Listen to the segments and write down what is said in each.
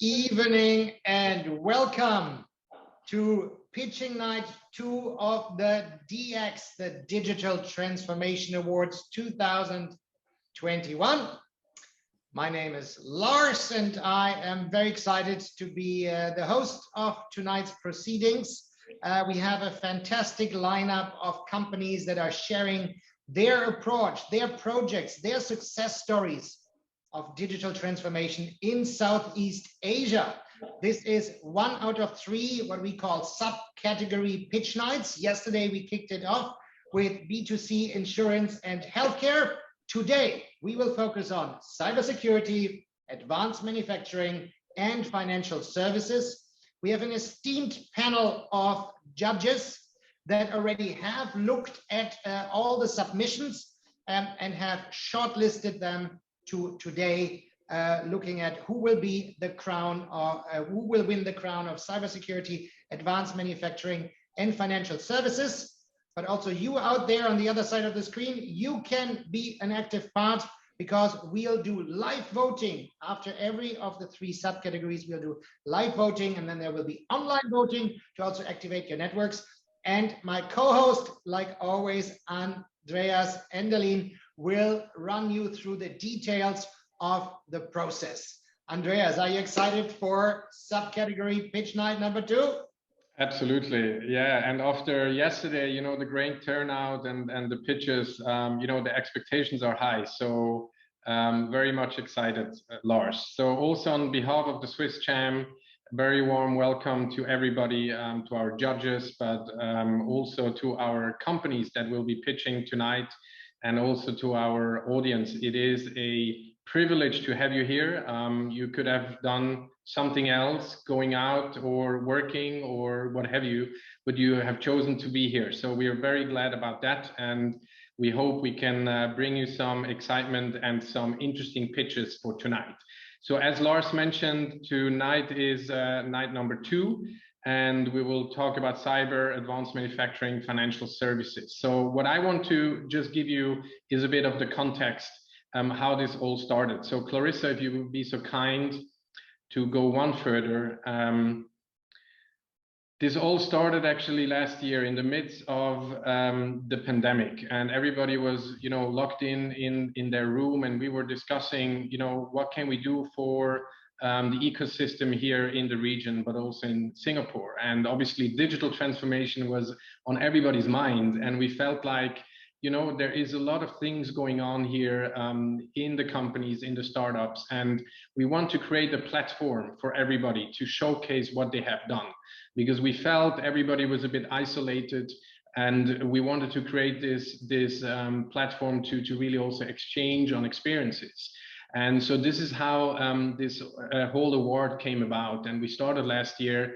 evening and welcome to Pitching Night 2 of the DX, the Digital Transformation Awards 2021. My name is Lars and I am very excited to be the host of tonight's proceedings. We have a fantastic lineup of companies that are sharing their approach, their projects, their success stories of digital transformation in Southeast Asia. This is 1 out of 3 what we call subcategory pitch nights. Yesterday we kicked it off with B2C insurance and healthcare. Today we will focus on cybersecurity, advanced manufacturing, and financial services. We have an esteemed panel of judges that already have looked at all the submissions and have shortlisted them to today, looking at who will be the crown or who will win the crown of cybersecurity, advanced manufacturing, and financial services. But also you out there on the other side of the screen, you can be an active part because we'll do live voting after every of the 3 subcategories. We'll do live voting and then there will be online voting to also activate your networks. And my co-host, like always, Andreas Enderlin, will run you through the details of the process. Andreas, are you excited for subcategory pitch night number 2? Absolutely, yeah. And after yesterday, you know, the great turnout and the pitches, you know, the expectations are high. So very much excited, Lars. So also on behalf of the SwissCham, very warm welcome to everybody, to our judges, but also to our companies that will be pitching tonight, and also to our audience. It is a privilege to have you here. You could have done something else, going out or working or what have you, but you have chosen to be here. So we are very glad about that. And we hope we can bring you some excitement and some interesting pitches for tonight. So as Lars mentioned, tonight is night number 2. And we will talk about cyber, advanced manufacturing, financial services. So what I want to just give you is a bit of the context, how this all started. So Clarissa, if you would be so kind to go one further. This all started actually last year in the midst of the pandemic, and everybody was, you know, locked in their room, and we were discussing, you know, what can we do for the ecosystem here in the region, but also in Singapore. And obviously digital transformation was on everybody's mind. And we felt like, you know, there is a lot of things going on here in the companies, in the startups. And we want to create a platform for everybody to showcase what they have done, because we felt everybody was a bit isolated. And we wanted to create this platform to really also exchange on experiences. And so this is how this whole award came about. And we started last year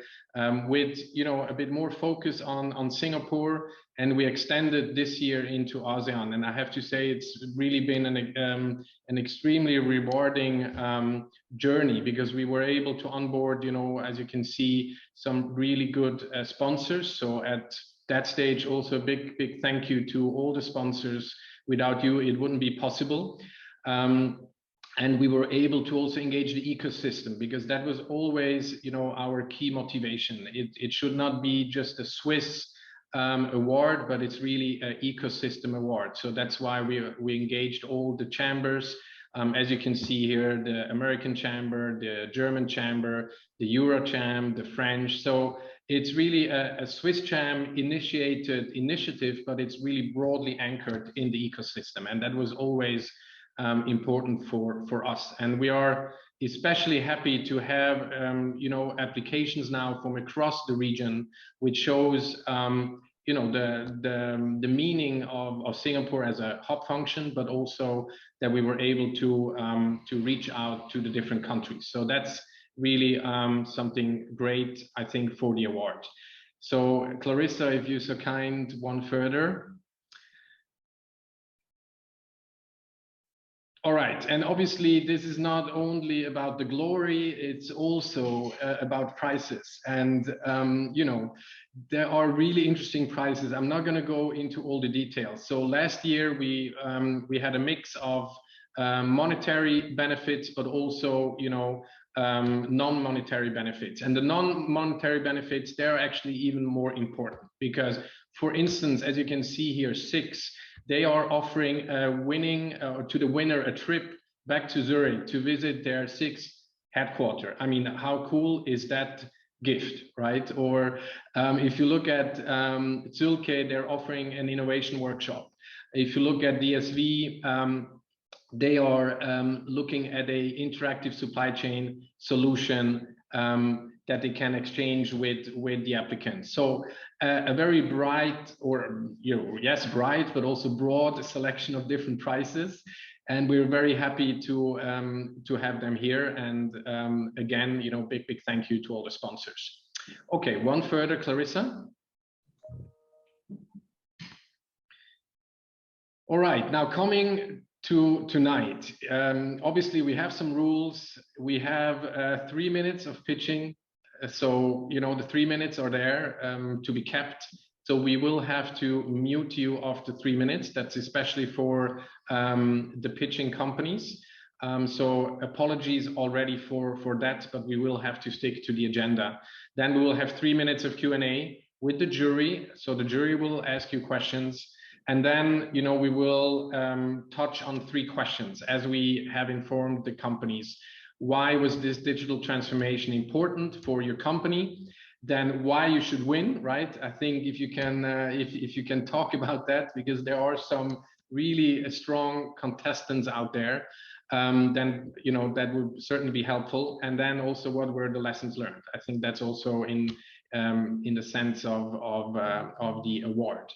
with, you know, a bit more focus on Singapore, and we extended this year into ASEAN. And I have to say, it's really been an extremely rewarding journey, because we were able to onboard, you know, as you can see, some really good sponsors. So at that stage, also a big thank you to all the sponsors. Without you, it wouldn't be possible. And we were able to also engage the ecosystem, because that was always, you know, our key motivation. It should not be just a Swiss award, but it's really an ecosystem award. So that's why we engaged all the chambers. As you can see here, the American Chamber, the German Chamber, the Eurocham, the French. So it's really a SwissCham initiated initiative, but it's really broadly anchored in the ecosystem. And that was always important for us. And we are especially happy to have you know, applications now from across the region, which shows you know, the meaning of Singapore as a hub function, but also that we were able to reach out to the different countries. So that's really something great, I think, for the award. So Clarissa, if you're so kind, one further. All right, and obviously this is not only about the glory, it's also about prices. And you know, there are really interesting prices. I'm not going to go into all the details. So last year we had a mix of monetary benefits, but also, you know, non-monetary benefits. And the non-monetary benefits, they're actually even more important because, for instance, as you can see here, SIX, they are offering to the winner a trip back to Zurich to visit their SIX headquarters. I mean, how cool is that gift, right? Or if you look at Zülke, they're offering an innovation workshop. If you look at DSV, they are looking at a interactive supply chain solution that they can exchange with the applicants. So a very bright, or yes, bright, but also broad selection of different prices. And we're very happy to have them here. And again, big thank you to all the sponsors. Okay, one further, Clarissa. All right, now coming to tonight. Obviously, we have some rules. We have 3 minutes of pitching. So, the 3 minutes are there to be kept. So we will have to mute you after 3 minutes. That's especially for the pitching companies. So apologies already for that, but we will have to stick to the agenda. Then we will have 3 minutes of Q&A with the jury. So the jury will ask you questions. And then, we will touch on 3 questions as we have informed the companies. Why was this digital transformation important for your company? Then why you should win, right? I think if you can talk about that, because there are some really strong contestants out there, then that would certainly be helpful. And then also, what were the lessons learned? I think that's also in the sense of the award.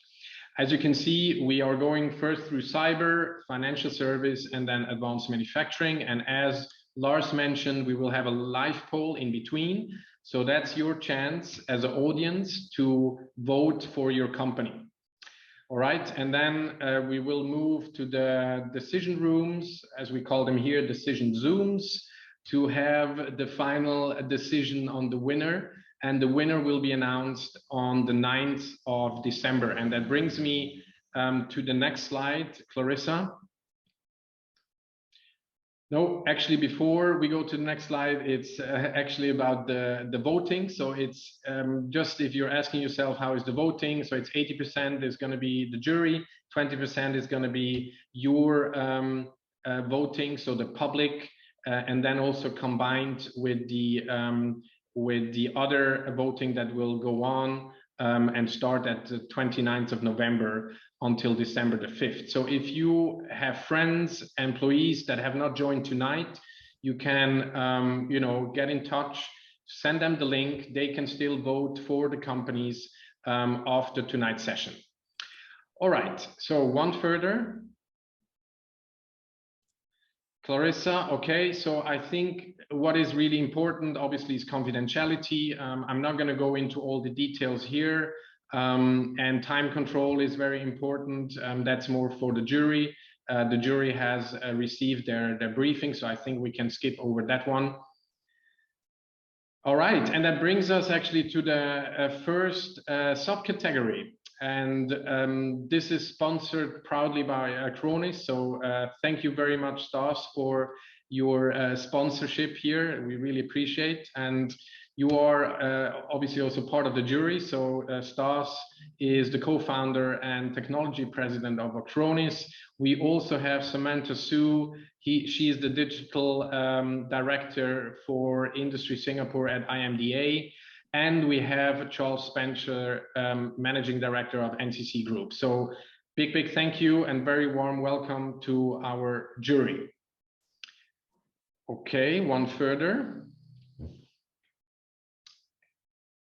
As you can see, we are going first through cyber, financial service, and then advanced manufacturing. And as Lars mentioned, we will have a live poll in between. So that's your chance as an audience to vote for your company. All right, and then we will move to the decision rooms, as we call them here, decision Zooms, to have the final decision on the winner. And the winner will be announced on the 9th of December. And that brings me to the next slide, Clarissa. No, actually, before we go to the next slide, it's actually about the voting. So it's just, if you're asking yourself, how is the voting? So it's 80% is going to be the jury, 20% is going to be your voting, so the public, and then also combined with the other voting that will go on and start at the 29th of November until December the 5th. So if you have friends, employees that have not joined tonight, you can, get in touch, send them the link. They can still vote for the companies after tonight's session. All right, so one further. Clarissa, okay, so I think what is really important, obviously, is confidentiality. I'm not going to go into all the details here, and time control is very important. That's more for the jury. The jury has received their briefing, so I think we can skip over that one. All right, and that brings us actually to the first subcategory. And this is sponsored proudly by Acronis. So thank you very much, Stas, for your sponsorship here. We really appreciate. And you are obviously also part of the jury. So Stas is the co-founder and technology president of Acronis. We also have Samantha Su. She is the digital director for Industry Singapore at IMDA. And we have Charles Spencer, Managing Director of NCC Group. So big thank you and very warm welcome to our jury. Okay, one further.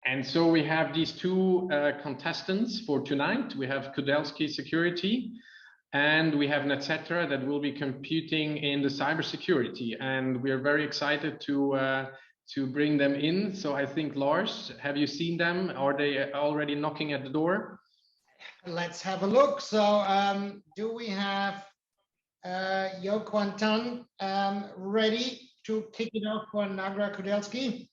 And so we have these 2 contestants for tonight. We have Kudelski Security and we have Netcetera that will be competing in the cybersecurity. And we are very excited to bring them in. So I think, Lars, have you seen them? Are they already knocking at the door? Let's have a look. So do we have Yo Kwan Tan ready to kick it off for Nagra Kudelski?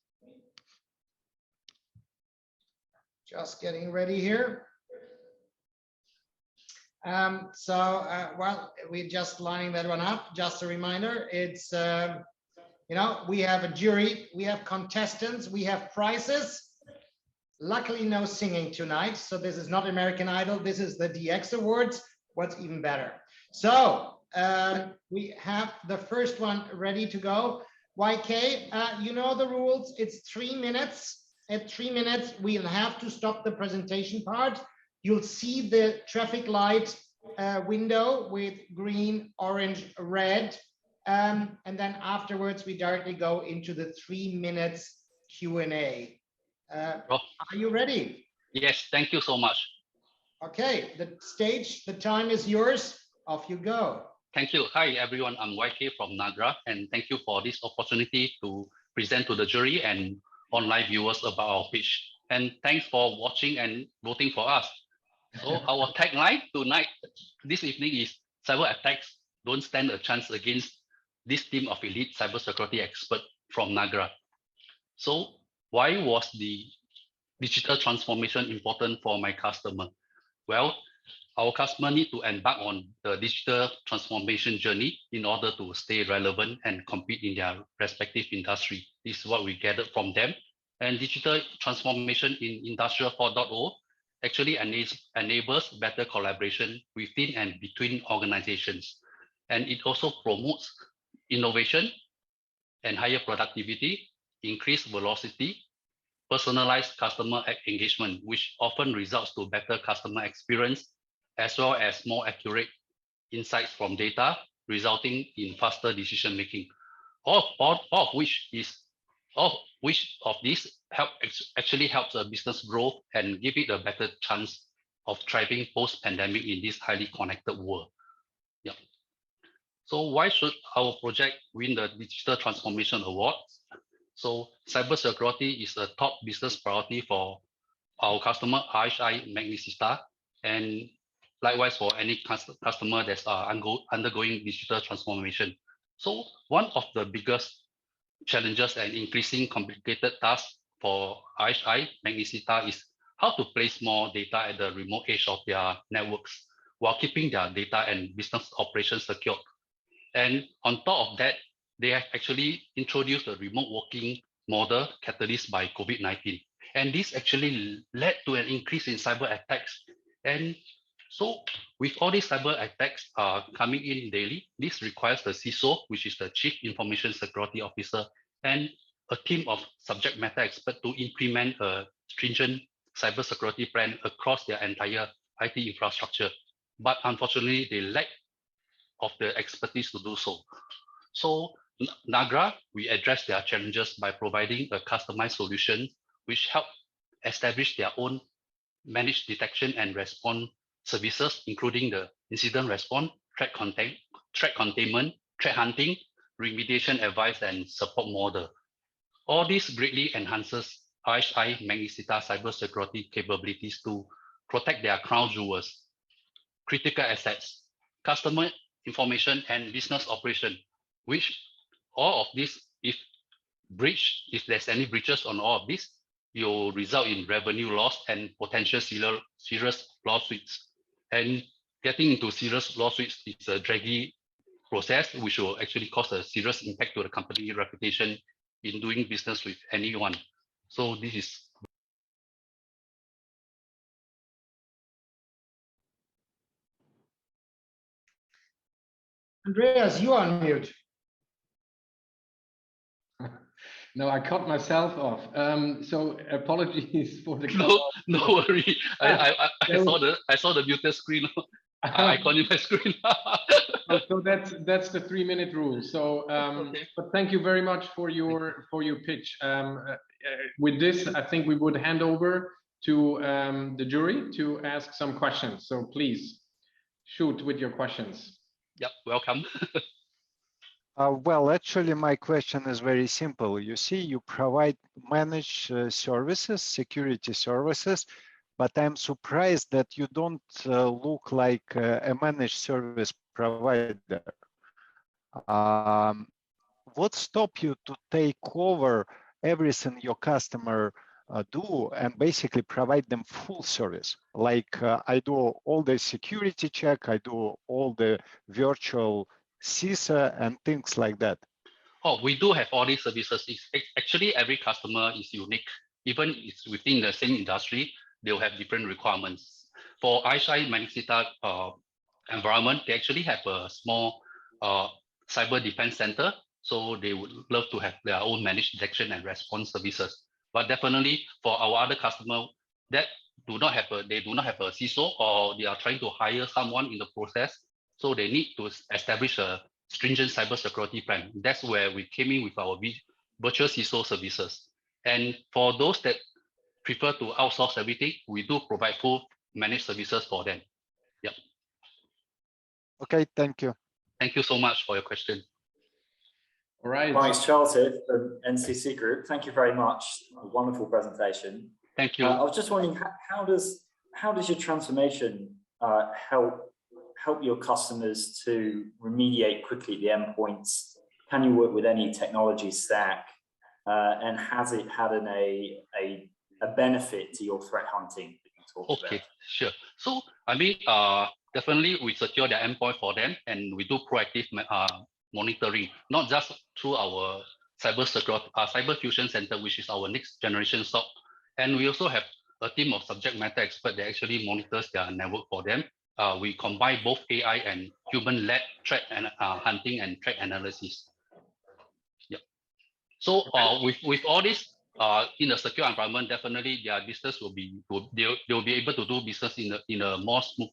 Just getting ready here. Well, we're just lining that one up. Just a reminder, it's You know, we have a jury, we have contestants, we have prizes. Luckily, no singing tonight. So this is not American Idol. This is the DX Awards. What's even better? So we have the first one ready to go. YK, you know the rules. It's 3 minutes. At 3 minutes, we'll have to stop the presentation part. You'll see the traffic light window with green, orange, red. And then afterwards, we directly go into the 3 minutes Q&A. Are you ready? Yes, thank you so much. Okay, the stage, the time is yours. Off you go. Thank you. Hi, everyone. I'm YK from NAGRA, and thank you for this opportunity to present to the jury and online viewers about our pitch. And thanks for watching and voting for us. So our tagline tonight, this evening is cyber attacks don't stand a chance against this team of elite cybersecurity experts from NAGRA. So why was the digital transformation important for my customer? Well, our customer need to embark on the digital transformation journey in order to stay relevant and compete in their respective industry. This is what we gathered from them. And digital transformation in Industrial 4.0 actually enables better collaboration within and between organizations. And it also promotes innovation and higher productivity, increased velocity, personalized customer engagement, which often results to better customer experience, as well as more accurate insights from data, resulting in faster decision making. All of this actually helps a business grow and give it a better chance of thriving post-pandemic in this highly connected world. Yeah. So why should our project win the Digital Transformation Award? So cybersecurity is a top business priority for our customer, RHI Magnesita, and likewise for any customer that's undergoing digital transformation. So one of the biggest challenges and increasing complicated tasks for RHI Magnesita is how to place more data at the remote edge of their networks while keeping their data and business operations secure. And on top of that, they have actually introduced a remote working model catalyzed by COVID-19. And this actually led to an increase in cyber attacks. And so with all these cyber attacks coming in daily, this requires the CISO, which is the Chief Information Security Officer, and a team of subject matter experts to implement a stringent cybersecurity plan across their entire IT infrastructure. But unfortunately, they lack of the expertise to do so. So NAGRA, we address their challenges by providing a customized solution which help establish their own managed detection and response services, including the incident response, threat containment, threat hunting, remediation advice, and support model. All this greatly enhances RHI Magnesita cybersecurity capabilities to protect their crown jewels, critical assets, customer information, and business operation, which all of this, if there's any breaches on all of this, you'll result in revenue loss and potential serious lawsuits. And getting into serious lawsuits is a draggy process, which will actually cause a serious impact to the company reputation in doing business with anyone. So this is. Andreas, you are on mute. No, I cut myself off. So apologies for the. No worry. I saw the muted screen. Icon in my screen. So that's the 3-minute rule. So, okay. But thank you very much for your pitch. With this, I think we would hand over to the jury to ask some questions. So please shoot with your questions. Yep, welcome. Well, actually, my question is very simple. You see, you provide managed services, security services, but I'm surprised that you don't look like a managed service provider. What stops you to take over everything your customer do and basically provide them full service? Like I do all the security check, I do all the virtual CISA and things like that. Oh, we do have all these services. Actually, every customer is unique. Even it's within the same industry, they'll have different requirements. For ISI Manisita environment, they actually have a small cyber defense center. So they would love to have their own managed detection and response services. But definitely for our other customer that they do not have a CISO, or they are trying to hire someone in the process. So they need to establish a stringent cybersecurity plan. That's where we came in with our virtual CISO services. And for those that prefer to outsource everything, we do provide full managed services for them. Yeah. Okay, thank you. Thank you so much for your question. All right. Hi, it's Charles here from NCC Group. Thank you very much. A wonderful presentation. Thank you. I was just wondering, how does your transformation help your customers to remediate quickly the endpoints? Can you work with any technology stack? And has it had a benefit to your threat hunting that you talked about? Sure. So I mean, definitely we secure the endpoint for them, and we do proactive monitoring, not just through our cyber fusion center, which is our next generation SOC. And we also have a team of subject matter experts that actually monitors their network for them. We combine both AI and human-led threat and hunting and threat analysis. Yeah. So with all this in a secure environment, definitely their business they'll be able to do business in a more smooth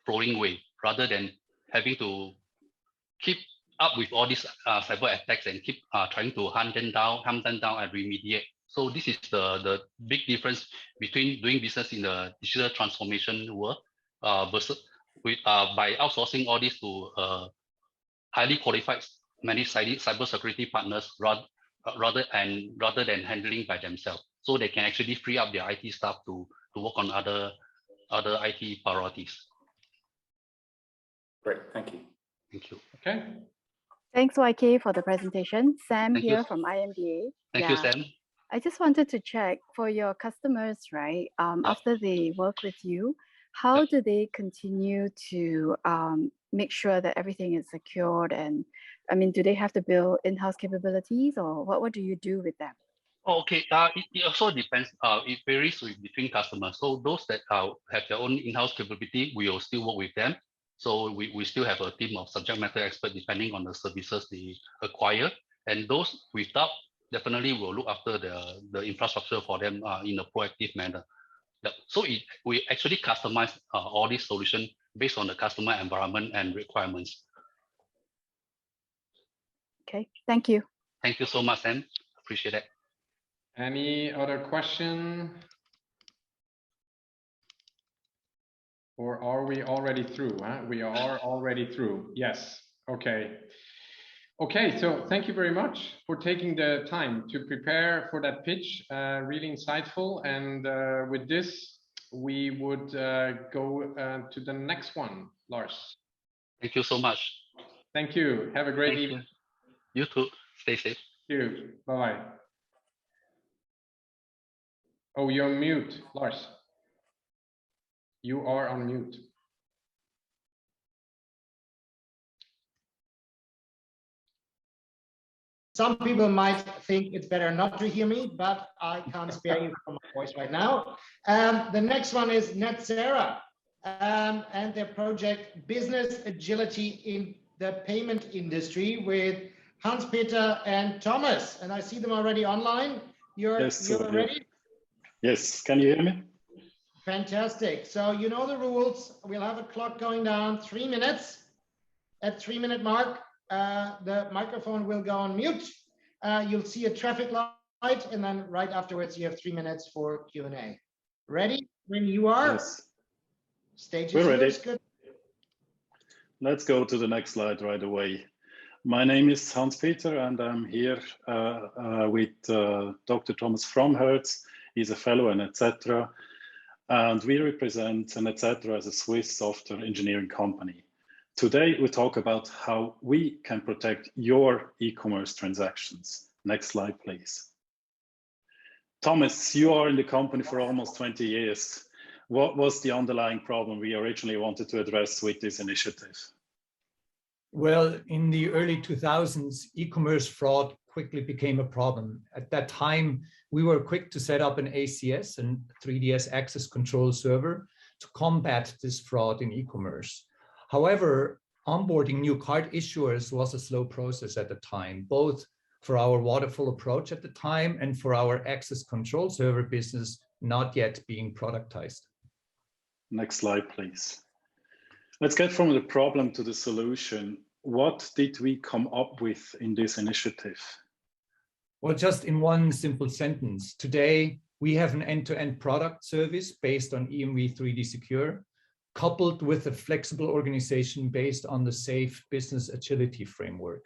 flowing way, rather than having to keep up with all these cyber attacks and keep trying to hunt them down and remediate. So this is the big difference between doing business in the digital transformation world versus by outsourcing all this to highly qualified managed cybersecurity partners rather than handling by themselves. So they can actually free up their IT staff to work on other IT priorities. Great, thank you. Thank you. Okay. Thanks, YK, for the presentation. Sam Thank here you. from IMDA. Thank you, Sam. I just wanted to check for your customers, right? After they work with you, how do they continue to make sure that everything is secured? And I mean, do they have to build in-house capabilities, or what do you do with them? Okay, it also depends. It varies between customers. So those that have their own in-house capability, we will still work with them. So we still have a team of subject matter experts depending on the services they acquire. And those without, definitely will look after the infrastructure for them in a proactive manner. So we actually customize all these solutions based on the customer environment and requirements. Okay, thank you. Thank you so much, Sam. Appreciate it. Any other question? Or are we already through? Huh? We are already through. Yes. Okay. Okay, so thank you very much for taking the time to prepare for that pitch. Really insightful. And with this, we would go to the next one, Lars. Thank you so much. Thank you. Have a great evening. You too. Stay safe. Thank you. Bye-bye. Oh, you're on mute, Lars. You are on mute. Some people might think it's better not to hear me, but I can't spare you from my voice right now. The next one is NetZera and their project Business Agility in the Payment Industry with Hans-Peter and Thomas. And I see them already online. You're ready? Yes, can you hear me? Fantastic. So you know the rules. We'll have a clock going down 3 minutes. At 3-minute mark, the microphone will go on mute. You'll see a traffic light, and then right afterwards, you have 3 minutes for Q&A. Ready when you are? Yes. Stage We're is ready. yours. Good. Let's go to the next slide right away. My name is Hans-Peter, and I'm here with Dr. Thomas Fromherz. He's a fellow in NetZera, and we represent NetZera as a Swiss software engineering company. Today, we talk about how we can protect your e-commerce transactions. Next slide, please. Thomas, you are in the company for almost 20 years. What was the underlying problem we originally wanted to address with this initiative? Well, in the early 2000s, e-commerce fraud quickly became a problem. At that time, we were quick to set up an ACS, and 3DS access control server, to combat this fraud in e-commerce. However, onboarding new card issuers was a slow process at the time, both for our waterfall approach at the time and for our access control server business not yet being productized. Next slide, please. Let's get from the problem to the solution. What did we come up with in this initiative? Well, just in one simple sentence, today we have an end-to-end product service based on EMV 3D Secure, coupled with a flexible organization based on the safe business agility framework.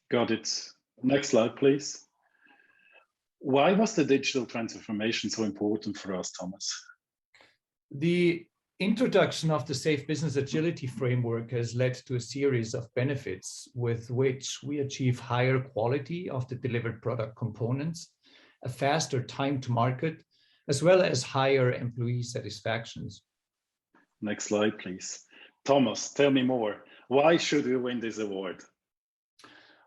Got it. Next slide, please. Why was the digital transformation so important for us, Thomas? The introduction of the safe business agility framework has led to a series of benefits with which we achieve higher quality of the delivered product components, a faster time to market, as well as higher employee satisfactions. Next slide, please. Thomas, tell me more. Why should we win this award?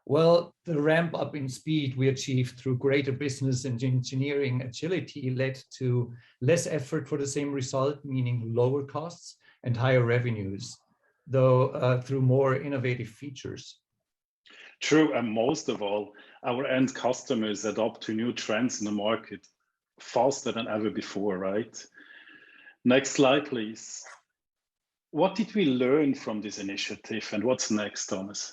Well, the ramp up in speed we achieved through greater business and engineering agility led to less effort for the same result, meaning lower costs and higher revenues, though through more innovative features. True, and most of all, our end customers adapt to new trends in the market faster than ever before, right? Next slide, please. What did we learn from this initiative and what's next, Thomas?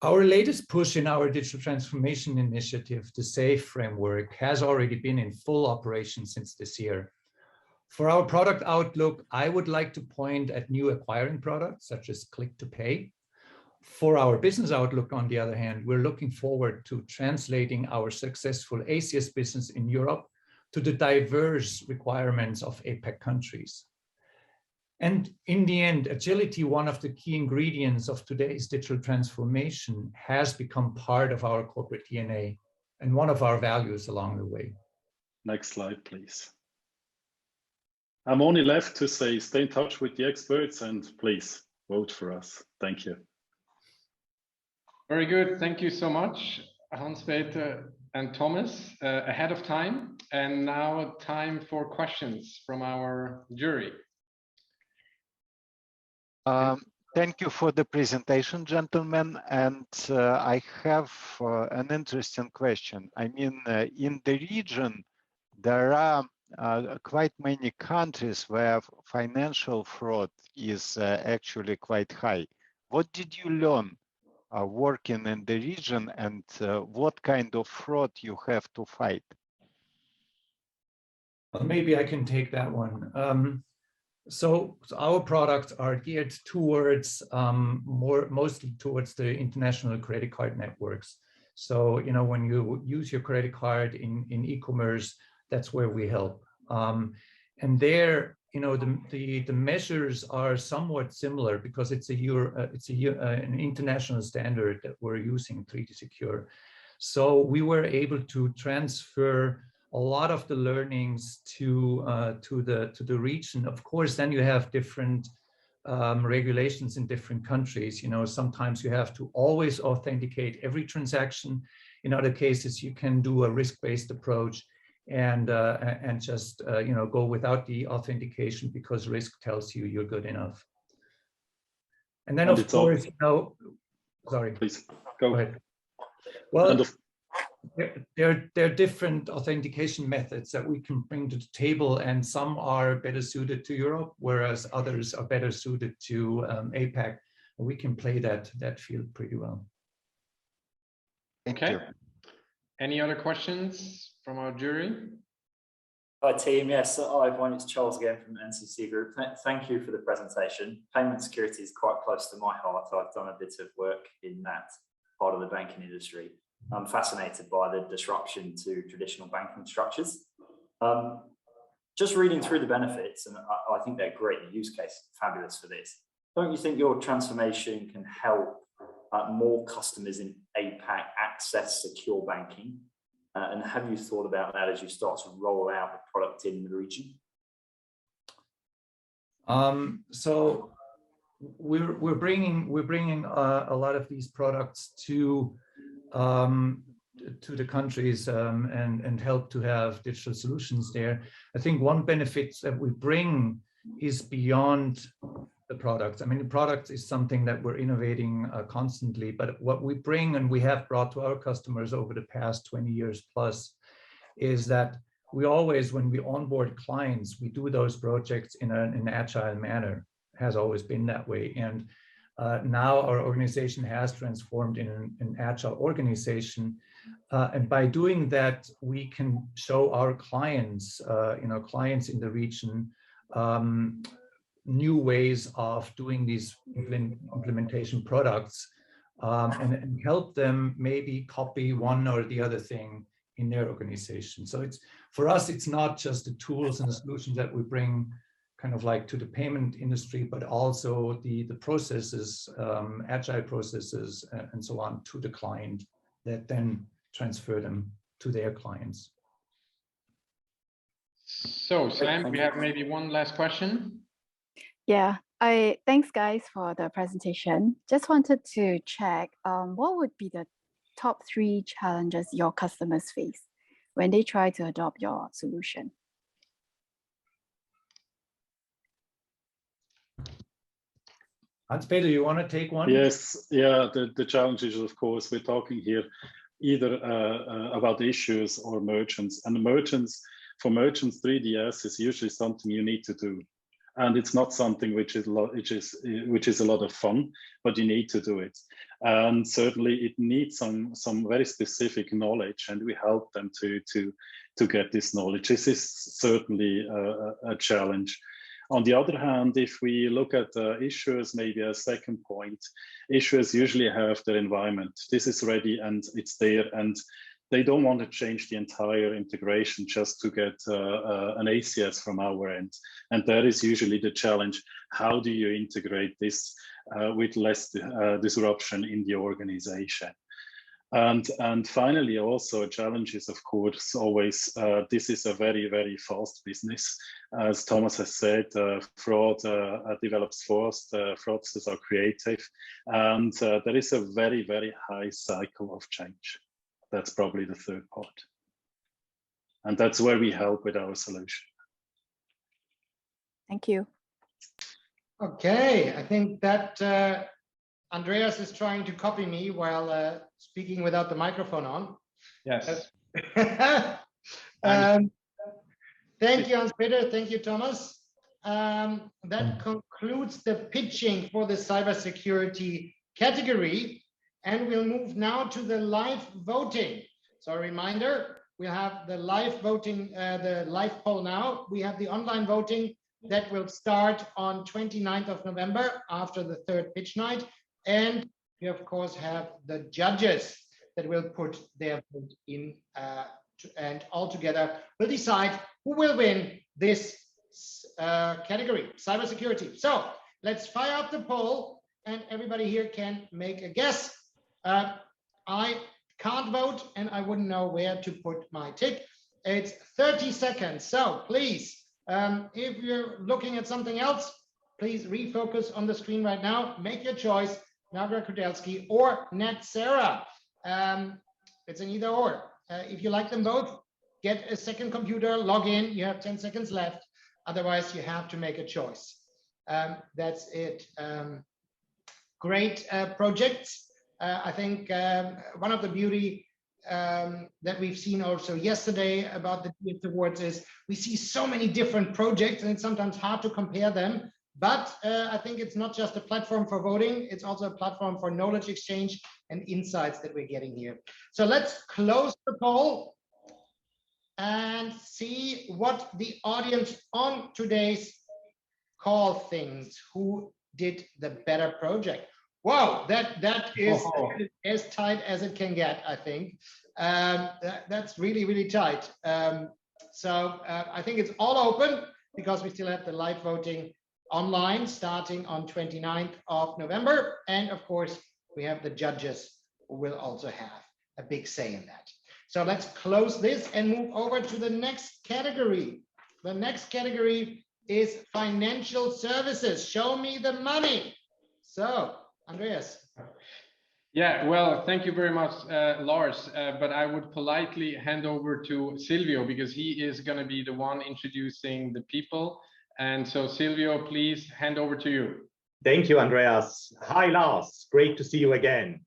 Our latest push in our digital transformation initiative, the SAFE framework, has already been in full operation since this year. For our product outlook, I would like to point at new acquiring products such as Click to Pay. For our business outlook, on the other hand, we're looking forward to translating our successful ACS business in Europe to the diverse requirements of APAC countries. And in the end, agility, one of the key ingredients of today's digital transformation, has become part of our corporate DNA and one of our values along the way. Next slide, please. I'm only left to say, stay in touch with the experts and please vote for us. Thank you. Very good. Thank you so much, Hans-Peter and Thomas. Ahead of time. And now time for questions from our jury. Thank you for the presentation, gentlemen. And I have an interesting question. I mean, in the region, there are quite many countries where financial fraud is actually quite high. What did you learn working in the region, and what kind of fraud you have to fight? Well, maybe I can take that one. So our products are geared towards mostly towards the international credit card networks. So, you know, when you use your credit card in e-commerce, that's where we help. And there, you know, the measures are somewhat similar because it's an international standard that we're using, 3D Secure. So we were able to transfer a lot of the learnings to the region. Of course, then you have different regulations in different countries. You know, sometimes you have to always authenticate every transaction. In other cases, you can do a risk-based approach and just you know, go without the authentication because risk tells you you're good enough. And then, of course, you know, sorry. Please go ahead. Well, there are different authentication methods that we can bring to the table, and some are better suited to Europe, whereas others are better suited to APAC. We can play that field pretty well. Okay. Any other questions from our jury? Hi team, yes, hi everyone, it's Charles again from NCC Group. Thank you for the presentation. Payment security is quite close to my heart. I've done a bit of work in that part of the banking industry. I'm fascinated by the disruption to traditional banking structures. Just reading through the benefits, and I think they're great, the use case, fabulous for this. Don't you think your transformation can help more customers in APAC access secure banking? And have you thought about that as you start to roll out the product in the region? So we're bringing a lot of these products to the countries and help to have digital solutions there. I think one benefit that we bring is beyond the products. I mean, the product is something that we're innovating constantly, but what we bring and we have brought to our customers over the past 20 years plus is that we always, when we onboard clients, we do those projects in an agile manner. It has always been that way. And now our organization has transformed in an agile organization. And by doing that, we can show our clients, clients in the region, new ways of doing these implementation products and help them maybe copy one or the other thing in their organization. So it's, for us, it's not just the tools and the solutions that we bring kind of like to the payment industry, but also the processes, agile processes and so on to the client that then transfer them to their clients. So Sam, we have maybe one last question. Yeah, thanks guys for the presentation. Just wanted to check, what would be the top 3 challenges your customers face when they try to adopt your solution? Hans-Peter, you want to take one? Yes, yeah, the challenges, of course, we're talking here either about issues or merchants. And merchants, for merchants, 3DS is usually something you need to do. And it's not something which is a lot of fun, but you need to do it. And certainly it needs some very specific knowledge, and we help them to get this knowledge. This is certainly a challenge. On the other hand, if we look at issuers, maybe a second point, issuers usually have their environment. This is ready and it's there, and they don't want to change the entire integration just to get an ACS from our end. And that is usually the challenge. How do you integrate this with less disruption in the organization? And finally, also a challenge is, of course, always, this is a very, very fast business. As Thomas has said, fraud develops fast, fraudsters are creative, and there is a very, very high cycle of change. That's probably the third part. And that's where we help with our solution. Thank you. Okay, I think that Andreas is trying to copy me while speaking without the microphone on. Yes. Thank you, Hans-Peter. Thank you, Thomas. That concludes the pitching for the cybersecurity category. And we'll move now to the live voting. So a reminder, we have the live voting, the live poll now. We have the online voting that will start on 29th of November after the 3rd pitch night. And we, of course, have the judges that will put their vote in and all together will decide who will win this category, cybersecurity. So let's fire up the poll and everybody here can make a guess. I can't vote and I wouldn't know where to put my tick. It's 30 seconds. So please, if you're looking at something else, please refocus on the screen right now. Make your choice, Nagra Kudelski or Nat Sarah. It's an either or. If you like them both, get a second computer, log in. You have 10 seconds left. Otherwise, you have to make a choice. That's it. Great projects. I think one of the beauty that we've seen also yesterday about the DX Awards is we see so many different projects and it's sometimes hard to compare them. But I think it's not just a platform for voting, it's also a platform for knowledge exchange and insights that we're getting here. So let's close the poll and see what the audience on today's call thinks. Who did the better project? Wow, that is as tight as it can get, I think. That's really, really tight. So I think it's all open because we still have the live voting online starting on 29th of November. And of course, we have the judges who will also have a big say in that. So let's close this and move over to the next category. The next category is financial services. Show me the money. So, Andreas. Yeah, well, thank you very much, Lars. But I would politely hand over to Silvio because he is going to be the one introducing the people. And so, Silvio, please hand over to you. Thank you, Andreas. Hi, Lars. Great to see you again.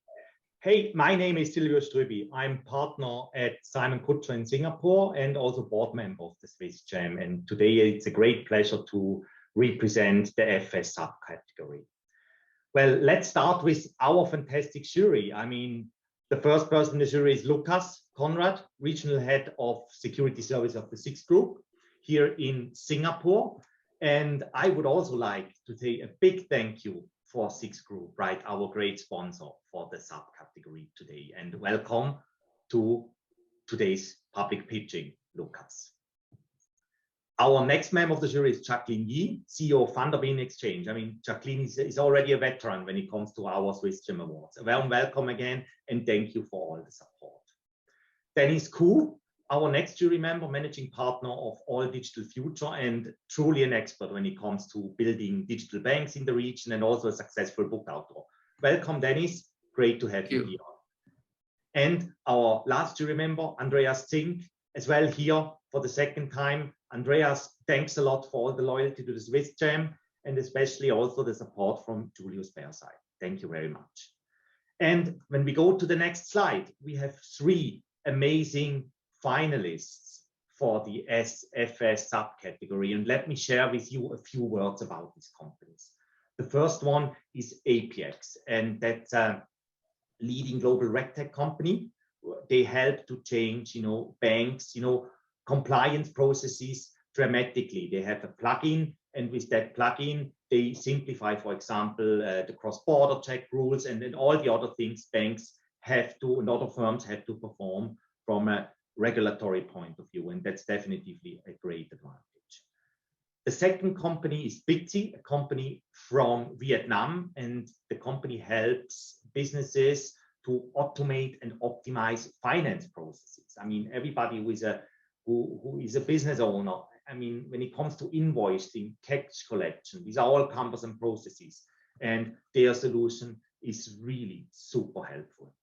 Hey, my name is Silvio Strüby. I'm partner at Simon Kutscher in Singapore and also board member of the SwissCham. And today it's a great pleasure to represent the FS subcategory. Well, let's start with our fantastic jury. I mean, the first person in the jury is Lucas Conrad, Regional Head of Security Service of the SIX Group here in Singapore. And I would also like to say a big thank you for SIX Group, right? Our great sponsor for the subcategory today. And welcome to today's public pitching, Lucas. Our next member of the jury is Jacqueline Yi, CEO of Vanderbilt Exchange. I mean, Jacqueline is already a veteran when it comes to our SwissCham Awards. A warm welcome again, and thank you for all the support. Dennis Koo, our next jury member, managing partner of All Digital Future, and truly an expert when it comes to building digital banks in the region and also a successful book author. Welcome, Dennis. Great to have you here. And our last jury member, Andreas Zink, as well here for the second time. Andreas, thanks a lot for all the loyalty to the SwissCham and especially also the support from Julius Bearside. Thank you very much. And when we go to the next slide, we have 3 amazing finalists for the SFS subcategory. And let me share with you a few words about these companies. The first one is APX, and that's a leading global RegTech company. They help to change, banks, compliance processes dramatically. They have a plugin, and with that plugin, they simplify, for example, the cross-border check rules and then all the other things banks have to, and other firms have to perform from a regulatory point of view. And that's definitely a great advantage. The second company is Bitsy, a company from Vietnam, and the company helps businesses to automate and optimize finance processes. I mean, everybody who is a business owner, I mean, when it comes to invoicing, cash collection, these are all cumbersome processes, and their solution is really super helpful.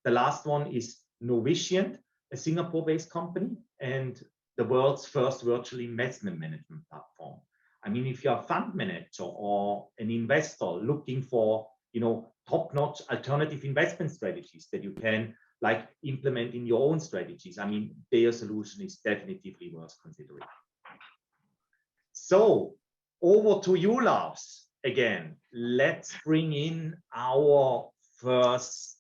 The last one is Novicient, a Singapore-based company and the world's first virtual investment management platform. I mean, if you're a fund manager or an investor looking for, top-notch alternative investment strategies that you can implement in your own strategies, I mean, their solution is definitely worth considering. So over to you, Lars. Again, let's bring in our first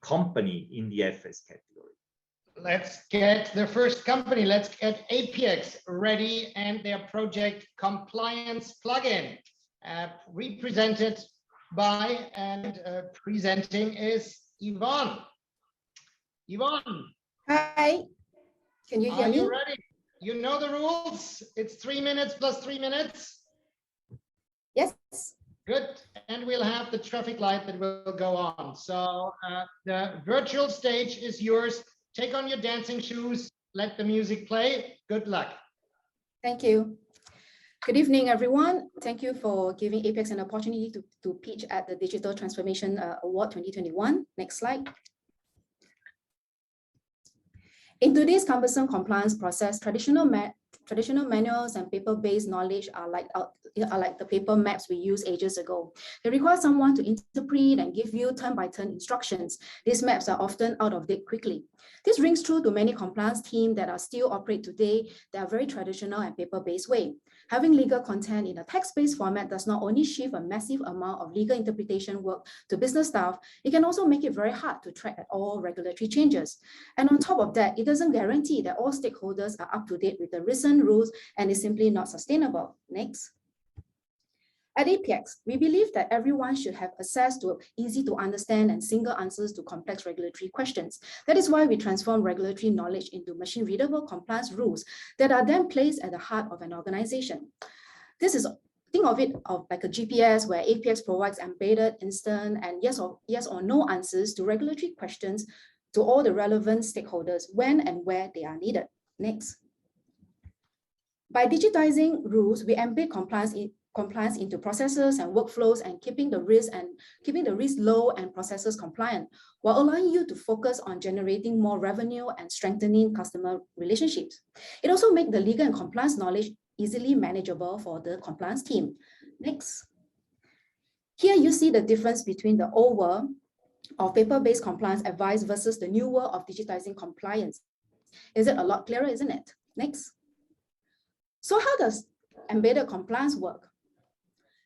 company in the FS category. Let's get the first company. Let's get APX ready and their project compliance plugin. Represented by and presenting is Yvonne. Yvonne. Hi. Can you hear me? Are you ready? You know the rules. It's 3 minutes plus 3 minutes. Yes. Good. And we'll have the traffic light that will go on. So the virtual stage is yours. Take on your dancing shoes. Let the music play. Good luck. Thank you. Good evening, everyone. Thank you for giving APEX an opportunity to pitch at the Digital Transformation Award 2021. Next slide. In today's cumbersome compliance process, traditional manuals and paper-based knowledge are like the paper maps we used ages ago. They require someone to interpret and give you turn-by-turn instructions. These maps are often out of date quickly. This rings true to many compliance teams that are still operate today that are very traditional and paper-based way. Having legal content in a text-based format does not only shift a massive amount of legal interpretation work to business staff, it can also make it very hard to track at all regulatory changes. And on top of that, it doesn't guarantee that all stakeholders are up to date with the recent rules and is simply not sustainable. Next. At APX, we believe that everyone should have access to easy to understand and single answers to complex regulatory questions. That is why we transform regulatory knowledge into machine-readable compliance rules that are then placed at the heart of an organization. This is, think of it like a GPS where APX provides embedded, instant, and yes or no answers to regulatory questions to all the relevant stakeholders when and where they are needed. Next. By digitizing rules, we embed compliance compliance into processes and workflows and keeping the risk low and processes compliant, while allowing you to focus on generating more revenue and strengthening customer relationships. It also makes the legal and compliance knowledge easily manageable for the compliance team. Next. Here you see the difference between the old world of paper-based compliance advice versus the new world of digitizing compliance. Is it a lot clearer, isn't it? Next. So how does embedded compliance work?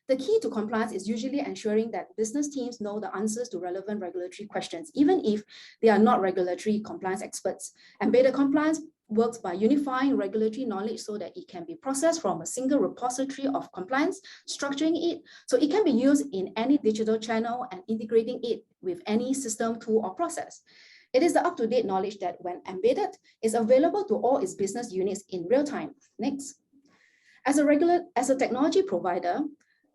The key to compliance is usually ensuring that business teams know the answers to relevant regulatory questions, even if they are not regulatory compliance experts. Embedded compliance works by unifying regulatory knowledge so that it can be processed from a single repository of compliance, structuring it so it can be used in any digital channel and integrating it with any system, tool, or process. It is the up-to-date knowledge that, when embedded, is available to all its business units in real time. Next. As a technology provider,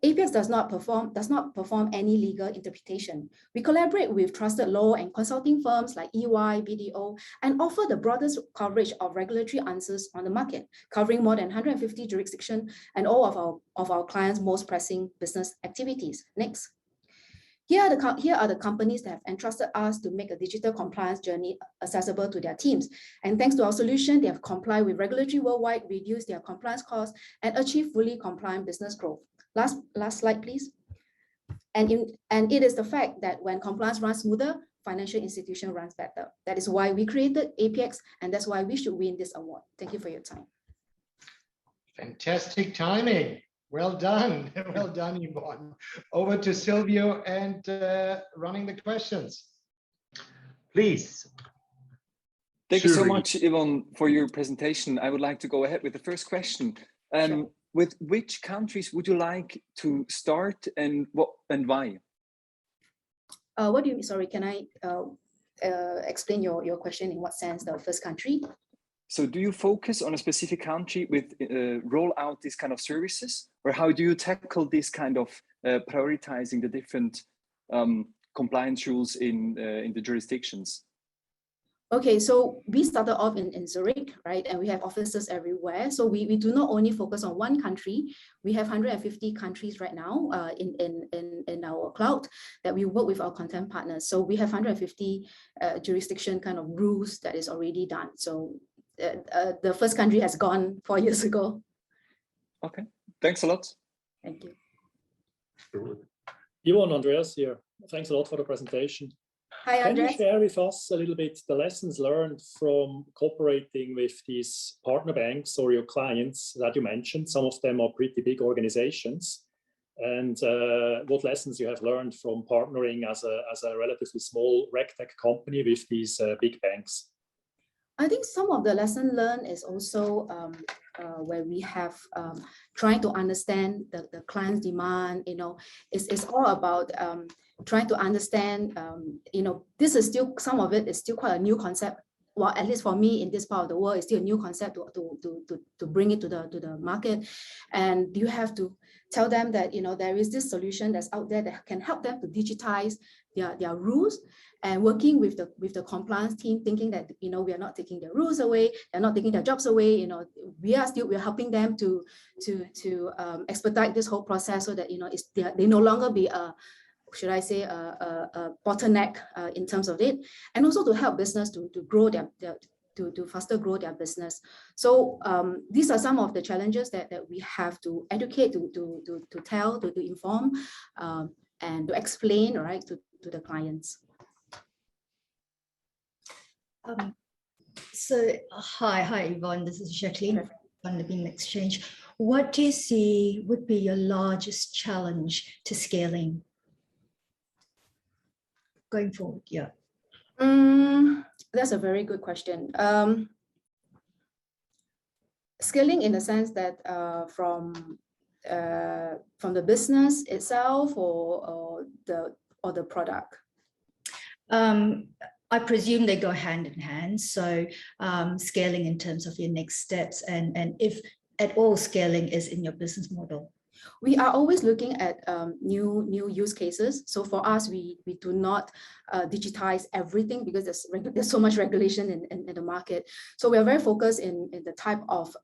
APEX does not perform any legal interpretation. We collaborate with trusted law and consulting firms like EY, BDO, and offer the broadest coverage of regulatory answers on the market, covering more than 150 jurisdictions and all of our clients' most pressing business activities. Next. Here are the companies that have entrusted us to make a digital compliance journey accessible to their teams. And thanks to our solution, they have complied with regulatory worldwide, reduced their compliance costs, and achieved fully compliant business growth. Last slide, please. And it is the fact that when compliance runs smoother, financial institution runs better. That is why we created APX, and that's why we should win this award. Thank you for your time. Fantastic timing. Well done. Well done, Yvonne. Over to Silvio and running the questions. Please. Thank you so much, Yvonne, for your presentation. I would like to go ahead with the first question. Sure. With which countries would you like to start, and what and why? What do you mean? Sorry, can I explain your question in what sense, the first country? So do you focus on a specific country with roll out these kind of services, or how do you tackle this kind of prioritizing the different compliance rules in the jurisdictions? Okay, so we started off in Zurich, right? And we have offices everywhere. So we do not only focus on one country. We have 150 countries right now in our cloud that we work with our content partners. So we have 150 jurisdiction kind of rules that is already done. So the first country has gone 4 years ago. Okay, thanks a lot. Thank you. Yvonne, Andreas here. Thanks a lot for the presentation. Hi, Andreas. Can you share with us a little bit the lessons learned from cooperating with these partner banks or your clients that you mentioned? Some of them are pretty big organizations. And what lessons you have learned from partnering as a relatively small RegTech company with these big banks? I think some of the lesson learned is also where we have trying to understand the client's demand. You know, it's all about trying to understand. You know, this is still, some of it is still quite a new concept. Well, at least for me in this part of the world, it's still a new concept to bring it to the market, and you have to tell them that, you know, there is this solution that's out there that can help them to digitize their rules, and working with the compliance team, thinking that, you know, we are not taking their rules away, they're not taking their jobs away. You know, we're helping them to expedite this whole process so that, you know, they no longer be a, should I say, a bottleneck in terms of it, and also to help business to grow to faster grow their business. So these are some of the challenges that we have to educate, to tell, to inform, and to explain, right, to the clients. Hi Yvonne, this is Jacqueline from the Beam Exchange. What do you see would be your largest challenge to scaling going forward? Yeah. That's a very good question. Scaling in the sense that from the business itself or the product. I presume they go hand in hand. So scaling in terms of your next steps, and if at all scaling is in your business model. We are always looking at new use cases. So for us, we do not digitize everything because there's so much regulation in the market. So we are very focused in the type of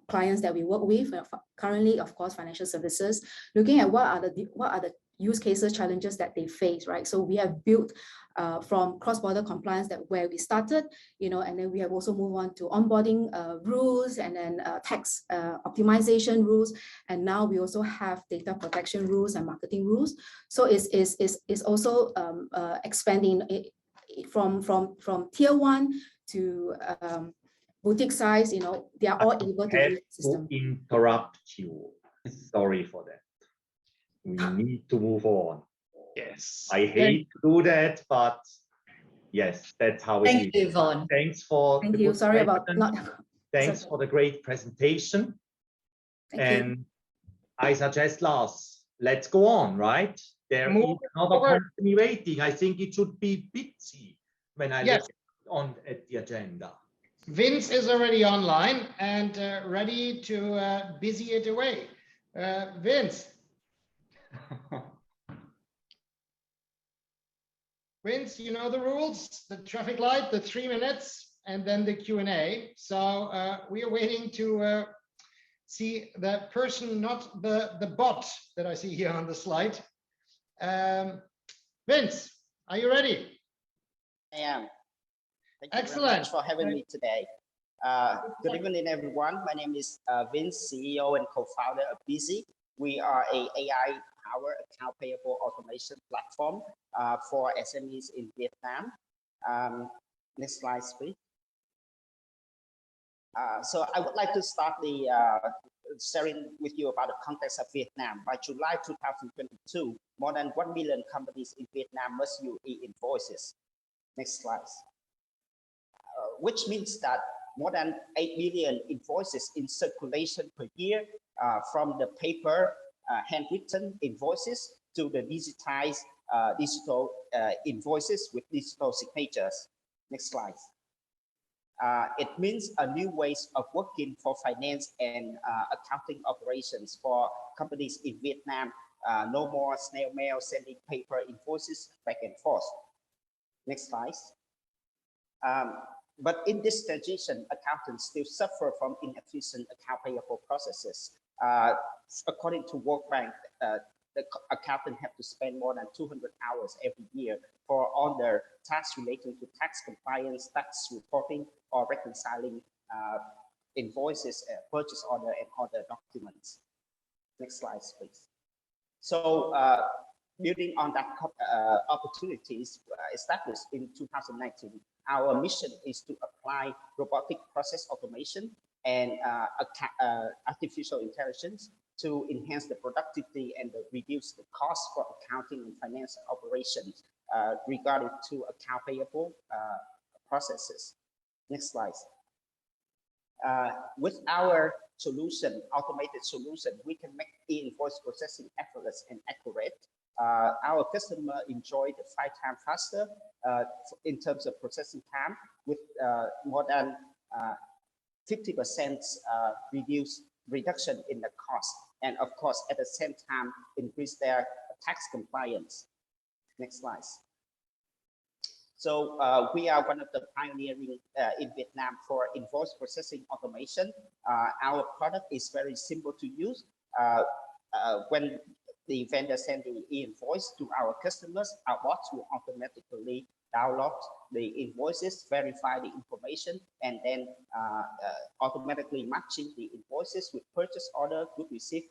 clients that we work with. Currently, of course, financial services, looking at what are the use cases, challenges that they face, right? So we have built from cross-border compliance where we started, and then we have also moved on to onboarding rules, and then tax optimization rules, and now we also have data protection rules and marketing rules. So it's also expanding from tier 1 to boutique size. They are all able to use the system. Interrupt you. Sorry for that. We need to move on. Yes, I hate to do that, but yes, that's how it is. Thank you, Yvonne. Thanks for Thank you. Sorry about not. Thanks for the great presentation. And I suggest, Lars, let's go on, right? There is another company waiting. I think it should be Bitsy when I look at the agenda. Vince is already online and ready to busy it away. Vince. Vince, you know the rules, the traffic light, the 3 minutes, and then the Q&A. So we are waiting to see the person, not the bot that I see here on the slide. Vince, are you ready? I am. Thank you Excellent. very much for having me today. Good evening, everyone. My name is Vince, CEO and co-founder of Busy. We are a AI-powered account payable automation platform for SMEs in Vietnam. Next slide, please. So I would like to start the sharing with you about the context of Vietnam. By July 2022, more than 1 million companies in Vietnam must use e-invoices. Next slide. Which means that more than 8 million invoices in circulation per year, from the paper handwritten invoices to the digitized digital invoices with digital signatures. Next slide. It means a new ways of working for finance and accounting operations for companies in Vietnam. No more snail mail sending paper invoices back and forth. Next slide. But in this transition, accountants still suffer from inefficient account payable processes. According to World Bank, the accountant have to spend more than 200 hours every year for all their tasks relating to tax compliance, tax reporting, or reconciling invoices, purchase order, and other documents. Next slide, please. So building on that opportunities established in 2019, our mission is to apply robotic process automation and artificial intelligence to enhance the productivity and reduce the cost for accounting and finance operations regarding to account payable processes. Next slide. With our solution, automated solution, we can make e-invoice processing effortless and accurate. Our customer enjoyed 5 times faster in terms of processing time, with more than 50% reduction in the cost, and of course at the same time increase their tax compliance. Next slide. So we are one of the pioneering in Vietnam for invoice processing automation. Our product is very simple to use. When the vendor sends the e-invoice to our customers, our bots will automatically download the invoices, verify the information, and then automatically matching the invoices with purchase order, good receipt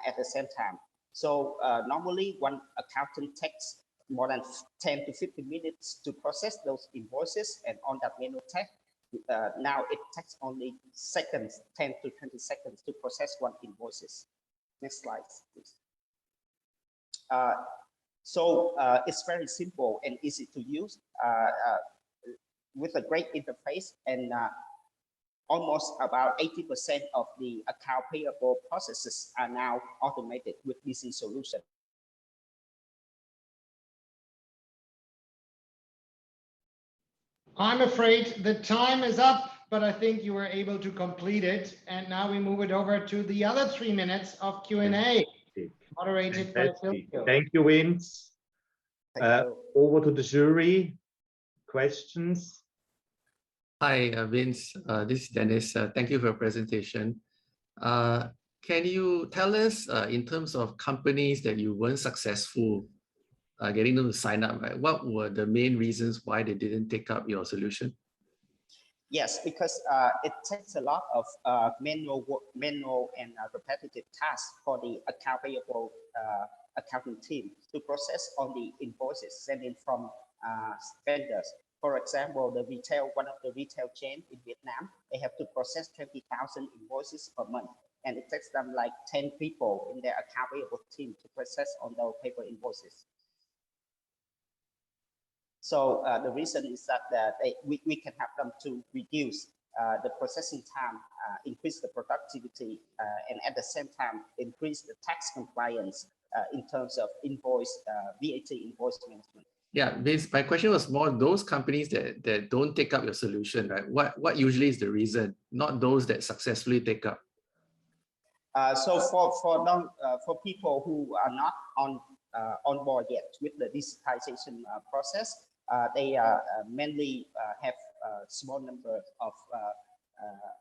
at the same time. So normally one accountant takes more than 10 to 15 minutes to process those invoices, and on that menu tag, now it takes only seconds, 10 to 20 seconds to process one invoices. Next slide, please. So it's very simple and easy to use with a great interface, and almost about 80% of the account payable processes are now automated with this solution. I'm afraid the time is up, but I think you were able to complete it. And now we move it over to the other 3 minutes of Q&A. moderated by Fantastic. Silvio. Thank you, Vince. Over to the jury. Questions? Hi, Vince. This is Dennis. Thank you for your presentation. Can you tell us, in terms of companies that you weren't successful getting them to sign up, right? What were the main reasons why they didn't take up your solution? Yes, because it takes a lot of manual and repetitive tasks for the account payable accounting team to process all the invoices sent in from vendors. For example, one of the retail chain in Vietnam, they have to process 20,000 invoices per month. And it takes them like 10 people in their account payable team to process on those paper invoices. So the reason is that we can help them to reduce the processing time, increase the productivity, and at the same time, increase the tax compliance in terms of VAT invoice management. Yeah, Vince, my question was more those companies that don't take up your solution, right? What usually is the reason, not those that successfully take up? So for people who are not on board yet with the digitization process, they mainly have a small number of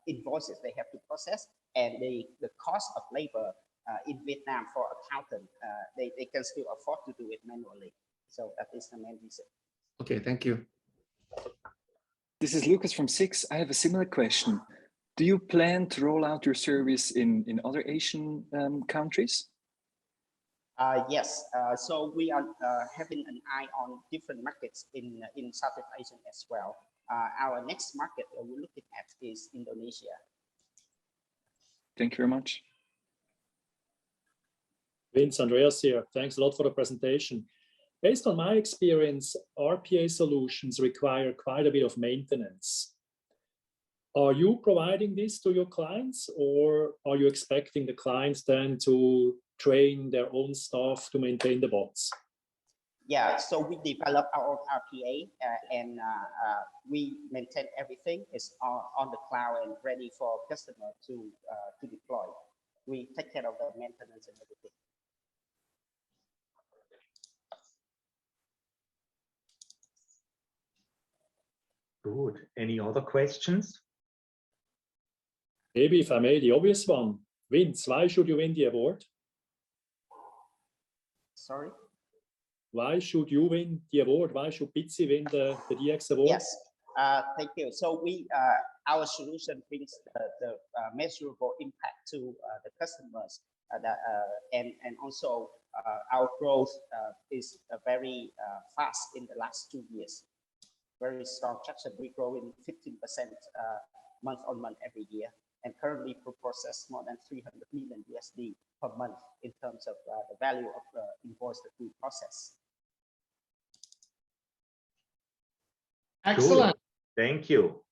invoices they have to process, and the cost of labor in Vietnam for accountant, they can still afford to do it manually. So that is the main reason. Okay, thank you. This is Lucas from SIX. I have a similar question. Do you plan to roll out your service in other Asian countries? Yes, so we are having an eye on different markets in Southeast Asia as well. Our next market we're looking at is Indonesia. Thank you very much. Vince, Andreas here. Thanks a lot for the presentation. Based on my experience, RPA solutions require quite a bit of maintenance. Are you providing this to your clients, or are you expecting the clients then to train their own staff to maintain the bots? Yeah, so we develop our own RPA and we maintain everything. It's on the cloud and ready for customer to deploy. We take care of the maintenance and everything. Good. Any other questions? Maybe if I may, the obvious one. Vince, why should you win the award? Sorry? Why should you win the award? Why should Bitsy win the DX award? Yes, thank you. So our solution brings the measurable impact to the customers, and also our growth is very fast in the last 2 years. Very strong traction. We grow in 15% month on month every year, and currently we process more than $300 million USD per month in terms of the value of the invoice that we process. Excellent. Good. Thank you.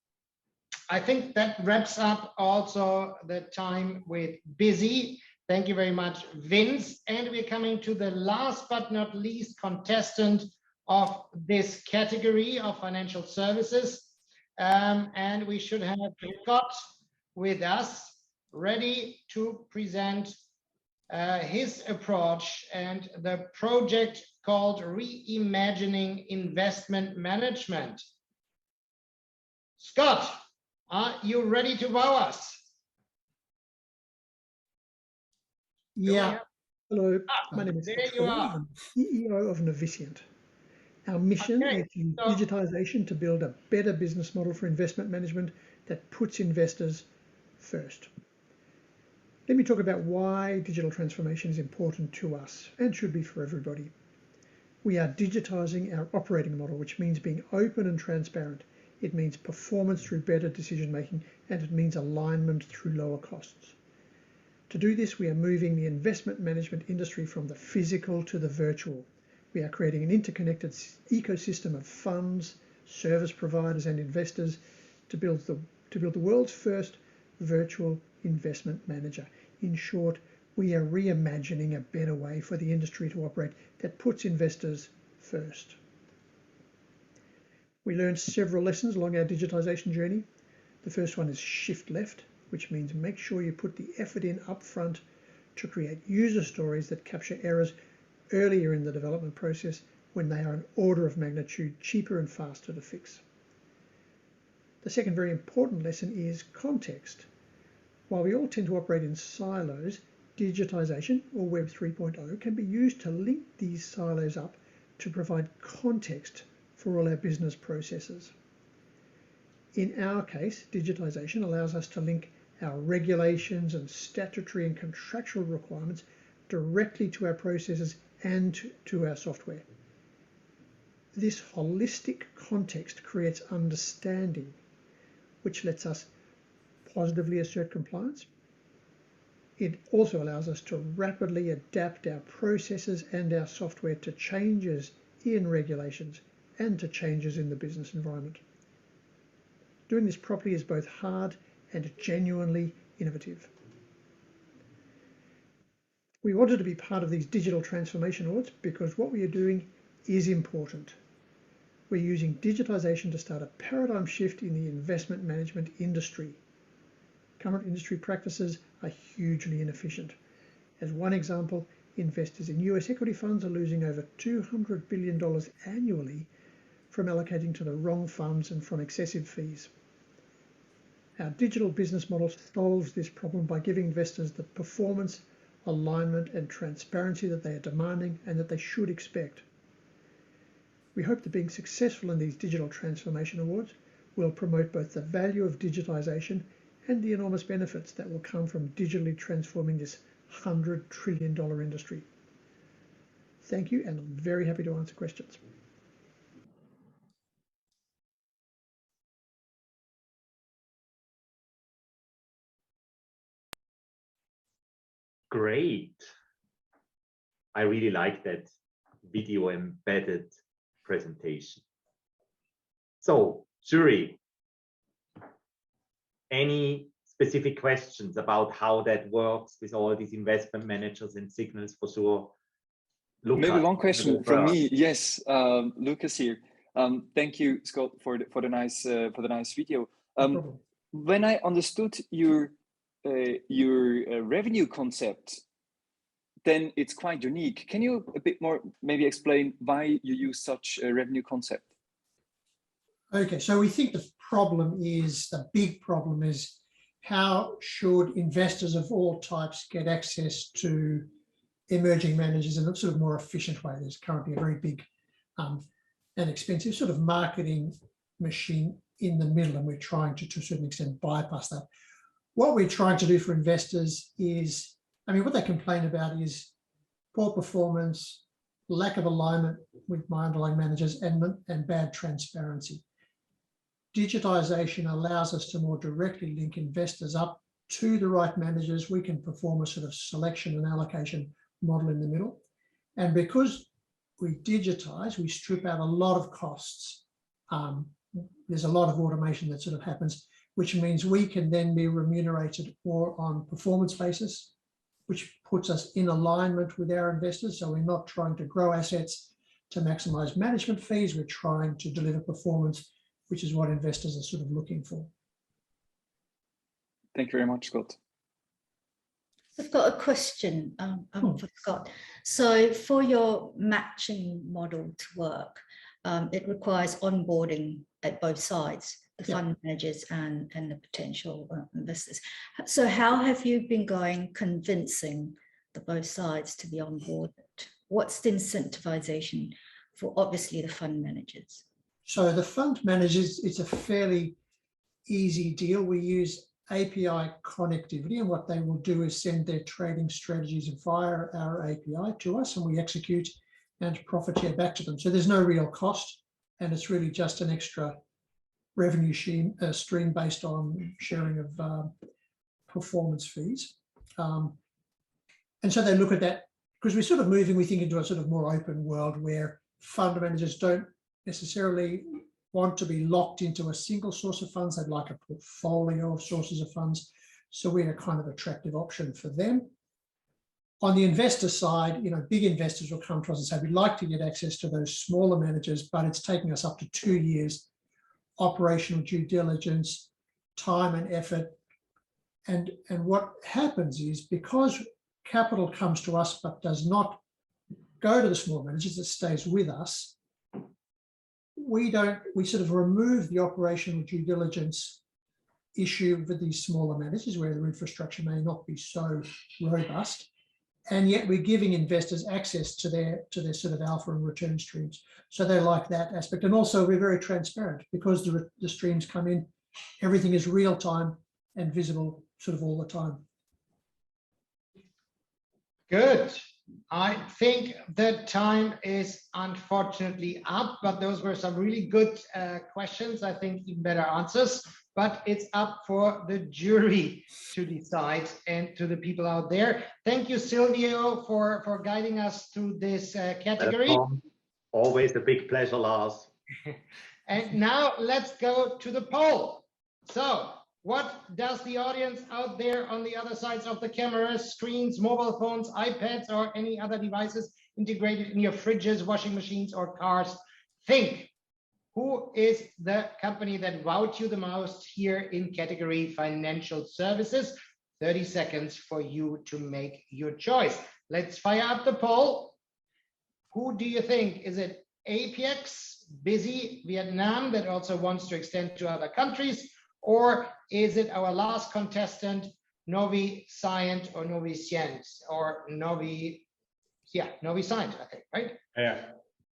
I think that wraps up also the time with Busy. Thank you very much, Vince. And we're coming to the last but not least contestant of this category of financial services. And we should have Scott with us, ready to present his approach and the project called Reimagining Investment Management. Scott, are you ready to wow us? Yeah. Hello, my name is there Scott you are. I'm CEO of Novicient. Our mission is to use digitization to build a better business model for investment management that puts investors first. Let me talk about why digital transformation is important to us and should be for everybody. We are digitizing our operating model, which means being open and transparent. It means performance through better decision making, and it means alignment through lower costs. To do this, we are moving the investment management industry from the physical to the virtual. We are creating an interconnected ecosystem of funds, service providers, and investors to build the world's first virtual investment manager. In short, we are reimagining a better way for the industry to operate that puts investors first. We learned several lessons along our digitization journey. The first one is shift left, which means make sure you put the effort in up front to create user stories that capture errors earlier in the development process when they are an order of magnitude cheaper and faster to fix. The second very important lesson is context. While we all tend to operate in silos, digitisation, or Web 3.0, can be used to link these silos up to provide context for all our business processes. In our case, digitisation allows us to link our regulations and statutory and contractual requirements directly to our processes and to our software. This holistic context creates understanding, which lets us positively assert compliance. It also allows us to rapidly adapt our processes and our software to changes in regulations and to changes in the business environment. Doing this properly is both hard and genuinely innovative. We wanted to be part of these digital transformation audits because what we are doing is important. We're using digitisation to start a paradigm shift in the investment management industry. Current industry practices are hugely inefficient. As one example, investors in US equity funds are losing over $200 billion annually from allocating to the wrong funds and from excessive fees. Our digital business model solves this problem by giving investors the performance, alignment and transparency that they are demanding and that they should expect. We hope that being successful in these digital transformation awards will promote both the value of digitisation and the enormous benefits that will come from digitally transforming this $100 trillion industry. Thank you, and I'm very happy to answer questions. Great. I really like that video embedded presentation. So, jury, any specific questions about how that works with all these investment managers and signals? For sure. Lucas, maybe one question from me. Yes, Lucas here. Thank you, Scott, for the nice video. When I understood your revenue concept, then it's quite unique. Can you a bit more maybe explain why you use such a revenue concept? Okay, so we think the big problem is how should investors of all types get access to emerging managers in a sort of more efficient way. There's currently a very big and expensive sort of marketing machine in the middle, and we're trying to a certain extent bypass that. What we're trying to do for investors is, what they complain about is poor performance, lack of alignment with my underlying managers, and bad transparency. Digitisation allows us to more directly link investors up to the right managers. We can perform a sort of selection and allocation model in the middle. And because we digitise, we strip out a lot of costs. There's a lot of automation that sort of happens, which means we can then be remunerated more on performance basis, which puts us in alignment with our investors. So we're not trying to grow assets to maximise management fees. We're trying to deliver performance, which is what investors are sort of looking for. Thank you very much, Scott. I've got a question for Scott. So for your matching model to work, it requires onboarding at both sides, the fund managers and the potential investors. So how have you been going convincing the both sides to be onboarded? What's the incentivization for obviously the fund managers? So the fund managers, it's a fairly easy deal. We use API connectivity, and what they will do is send their trading strategies via our API to us, and we execute and profit share back to them. So there's no real cost, and it's really just an extra revenue stream based on sharing of performance fees. And so they look at that because we're sort of moving, we think, into a sort of more open world where fund managers don't necessarily want to be locked into a single source of funds. They'd like a portfolio of sources of funds. So we're a kind of attractive option for them. On the investor side, big investors will come to us and say, we'd like to get access to those smaller managers, but it's taking us up to 2 years operational due diligence, time and effort. And what happens is, because capital comes to us but does not go to the small managers, it stays with us. We sort of remove the operational due diligence issue with these smaller managers where their infrastructure may not be so robust. And yet we're giving investors access to their sort of alpha and return streams. So they like that aspect. And also we're very transparent because the streams come in, everything is real time and visible sort of all the time. Good. I think the time is unfortunately up, but those were some really good questions. I think even better answers, but it's up for the jury to decide and to the people out there. Thank you, Silvio, for guiding us through this category. Always a big pleasure, Lars. And now let's go to the poll. So what does the audience out there on the other sides of the cameras, screens, mobile phones, iPads, or any other devices integrated in your fridges, washing machines, or cars think? Who is the company that wowed you the most here in category financial services? 30 seconds for you to make your choice. Let's fire up the poll. Who do you think? Is it APEX, Busy, Vietnam, that also wants to extend to other countries? Or is it our last contestant, Novi Scient or Novi Scient or Novi Scient, I think, right? Yeah.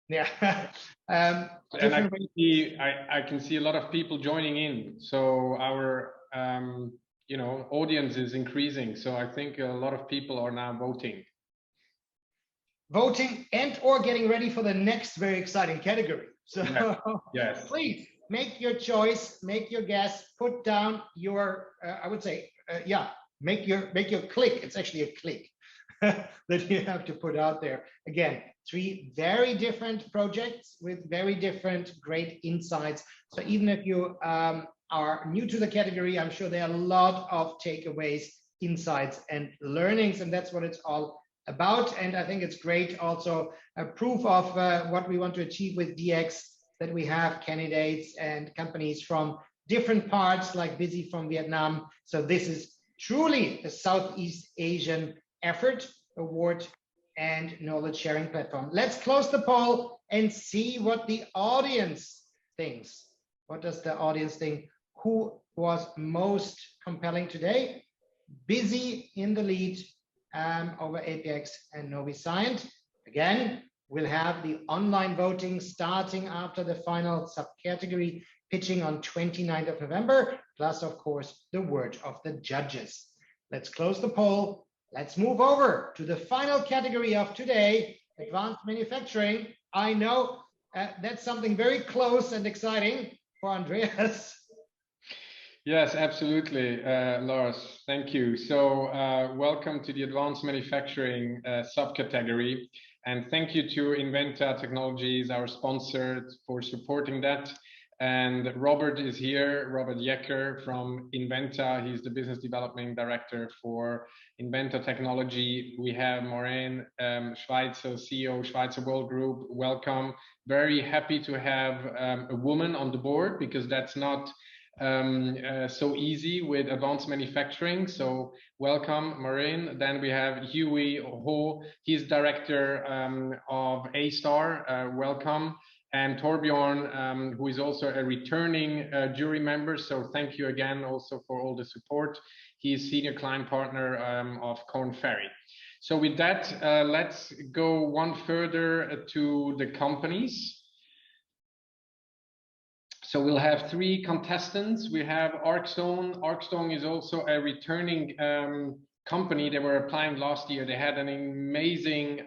Yeah. And I can see a lot of people joining in. So our audience is increasing. So I think a lot of people are now voting. Voting and or getting ready for the next very exciting category. So yes. Please make your choice, make your guess, put down your, I would say, make your click. It's actually a click that you have to put out there. Again, 3 very different projects with very different great insights. So even if you are new to the category, I'm sure there are a lot of takeaways, insights, and learnings, and that's what it's all about. And I think it's great also a proof of what we want to achieve with DX, that we have candidates and companies from different parts, like Busy from Vietnam. So this is truly a Southeast Asian effort, award, and knowledge sharing platform. Let's close the poll and see what the audience thinks. What does the audience think? Who was most compelling today? Busy in the lead over APX and Novi Scient. Again, we'll have the online voting starting after the final subcategory pitching on 29th of November, plus of course the word of the judges. Let's close the poll. Let's move over to the final category of today, advanced manufacturing. I know that's something very close and exciting for Andreas. Yes, absolutely, Lars. Thank you. So welcome to the advanced manufacturing subcategory. And thank you to Inventa Technologies, our sponsor, for supporting that. And Robert is here, Robert Jecker from Inventa. He's the business development director for Inventa Technology. We have Maureen Schweitzer, CEO, Schweitzer World Group. Welcome. Very happy to have a woman on the board, because that's not so easy with advanced manufacturing. So welcome, Maureen. Then we have Huey Ho. He's director of A-Star. Welcome. And Torbjorn, who is also a returning jury member. So thank you again also for all the support. He's senior client partner of Korn Ferry. So with that, let's go one further to the companies. So we'll have 3 contestants. We have Arcstone. Arcstone is also a returning company. They were applying last year. They had an amazing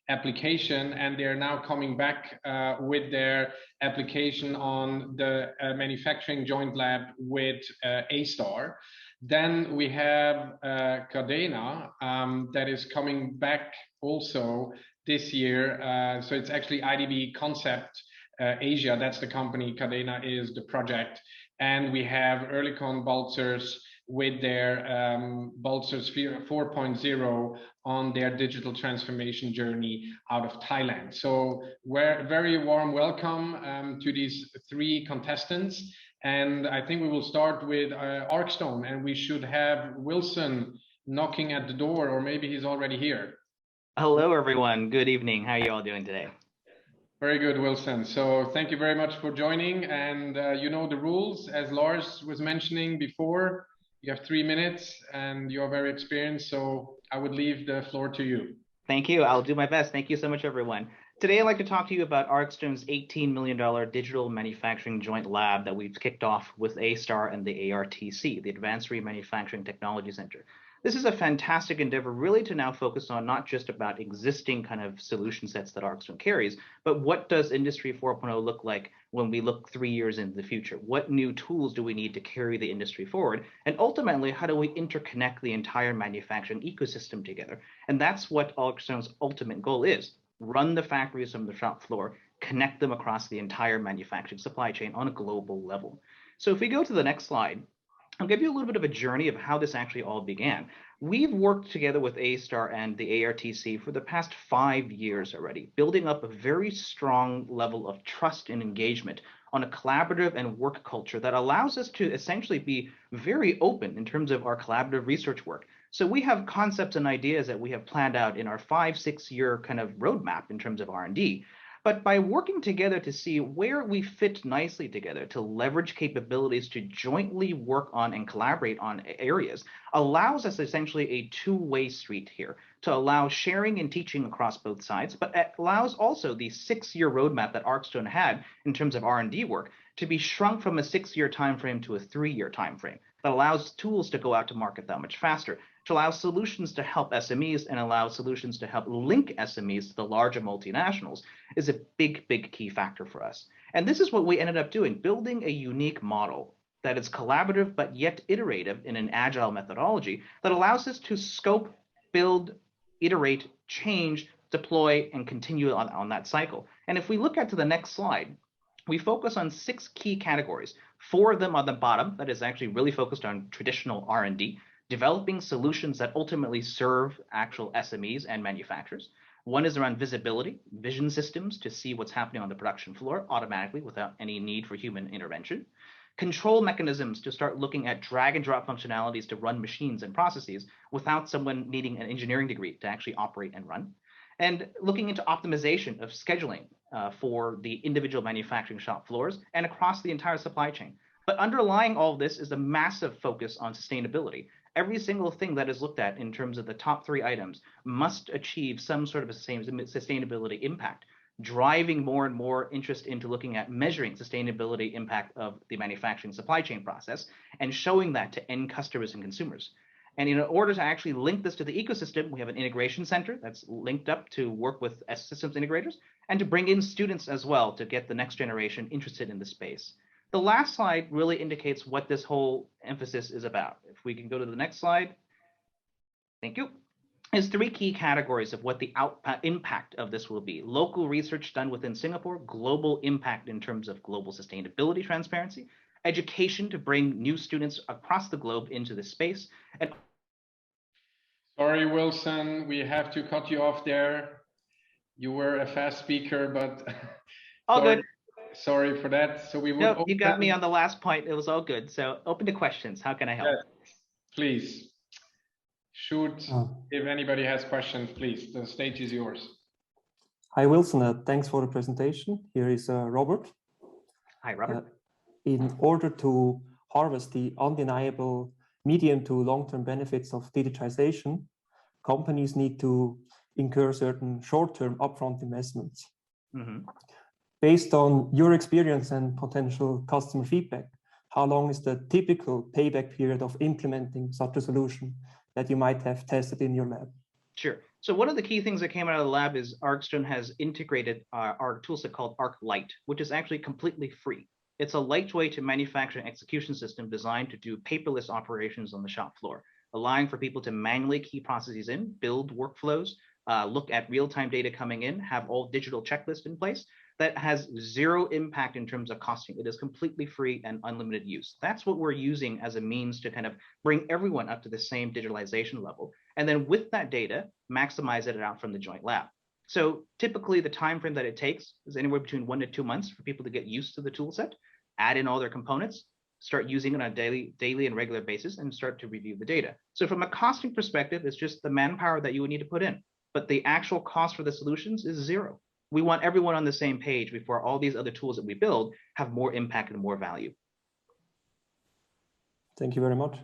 application, and they're now coming back with their application on the manufacturing joint lab with A-Star. Then we have Cadena that is coming back also this year. So it's actually IDB Concept Asia, that's the company. Cadena is the project. And we have Oerlikon Balzers with their Balzers 4.0 on their digital transformation journey out of Thailand. So we're very warm welcome to these 3 contestants. And I think we will start with Arcstone, and we should have Wilson knocking at the door, or maybe he's already here. Hello, everyone. Good evening. How are you all doing today? Very good, Wilson. So thank you very much for joining. And you know the rules, as Lars was mentioning before. You have 3 minutes and you're very experienced. So I would leave the floor to you. Thank you. I'll do my best. Thank you so much, everyone. Today, I'd like to talk to you about ArcStream's $18 million digital manufacturing joint lab that we've kicked off with A-STAR and the ARTC, the Advanced Remanufacturing Technology Center. This is a fantastic endeavor really to now focus on not just about existing kind of solution sets that ArcStream carries, but what does Industry 4.0 look like when we look 3 years into the future? What new tools do we need to carry the industry forward? And ultimately, how do we interconnect the entire manufacturing ecosystem together? And that's what ArcStream's ultimate goal is. Run the factories from the shop floor, connect them across the entire manufacturing supply chain on a global level. So if we go to the next slide, I'll give you a little bit of a journey of how this actually all began. We've worked together with A-STAR and the ARTC for the past 5 years already, building up a very strong level of trust and engagement on a collaborative and work culture that allows us to essentially be very open in terms of our collaborative research work. So we have concepts and ideas that we have planned out in our 5-6 year kind of roadmap in terms of R&D. But by working together to see where we fit nicely together to leverage capabilities to jointly work on and collaborate on areas allows us essentially a two-way street here to allow sharing and teaching across both sides, but it allows also the 6-year roadmap that ArcStone had in terms of R&D work to be shrunk from a 6-year timeframe to a 3-year timeframe. That allows tools to go out to market that much faster, to allow solutions to help SMEs and allow solutions to help link SMEs to the larger multinationals is a big, big key factor for us. And this is what we ended up doing, building a unique model that is collaborative but yet iterative in an agile methodology that allows us to scope, build, iterate, change, deploy, and continue on that cycle. And if we look at to the next slide, we focus on 6 key categories. 4 of them on the bottom that is actually really focused on traditional R&D, developing solutions that ultimately serve actual SMEs and manufacturers. 1 is around visibility, vision systems to see what's happening on the production floor automatically without any need for human intervention. Control mechanisms to start looking at drag and drop functionalities to run machines and processes without someone needing an engineering degree to actually operate and run. And looking into optimization of scheduling for the individual manufacturing shop floors and across the entire supply chain. But underlying all of this is a massive focus on sustainability. Every single thing that is looked at in terms of the top 3 items must achieve some sort of a sustainability impact, driving more and more interest into looking at measuring sustainability impact of the manufacturing supply chain process and showing that to end customers and consumers. And in order to actually link this to the ecosystem, we have an integration center that's linked up to work with systems integrators and to bring in students as well to get the next generation interested in the space. The last slide really indicates what this whole emphasis is about. If we can go to the next slide. Thank you. There's 3 key categories of what the impact of this will be. Local research done within Singapore, global impact in terms of global sustainability transparency, education to bring new students across the globe into this space. And sorry, Wilson, we have to cut you off there. You were a fast speaker, but all good. Sorry for that. So we would. No, you got me on the last point. It was all good. So open to questions. How can I help? Yeah, please. Shoot, if anybody has questions, please. The stage is yours. Hi, Wilson. Thanks for the presentation. Here is Robert. Hi, Robert. In order to harvest the undeniable medium to long-term benefits of digitization, companies need to incur certain short-term upfront investments. Mm-hmm. Based on your experience and potential customer feedback, how long is the typical payback period of implementing such a solution that you might have tested in your lab? Sure. So one of the key things that came out of the lab is ArcStone has integrated our toolset called ArcLight, which is actually completely free. It's a lightweight to manufacturing execution system designed to do paperless operations on the shop floor, allowing for people to manually key processes in, build workflows, look at real-time data coming in, have all digital checklists in place that has 0 impact in terms of costing. It is completely free and unlimited use. That's what we're using as a means to kind of bring everyone up to the same digitalization level. And then with that data, maximize it out from the joint lab. So typically the time frame that it takes is anywhere between 1 to 2 months for people to get used to the tool set, add in all their components, start using it on a daily and regular basis, and start to review the data. So from a costing perspective, it's just the manpower that you would need to put in. But the actual cost for the solutions is zero. We want everyone on the same page before all these other tools that we build have more impact and more value. Thank you very much.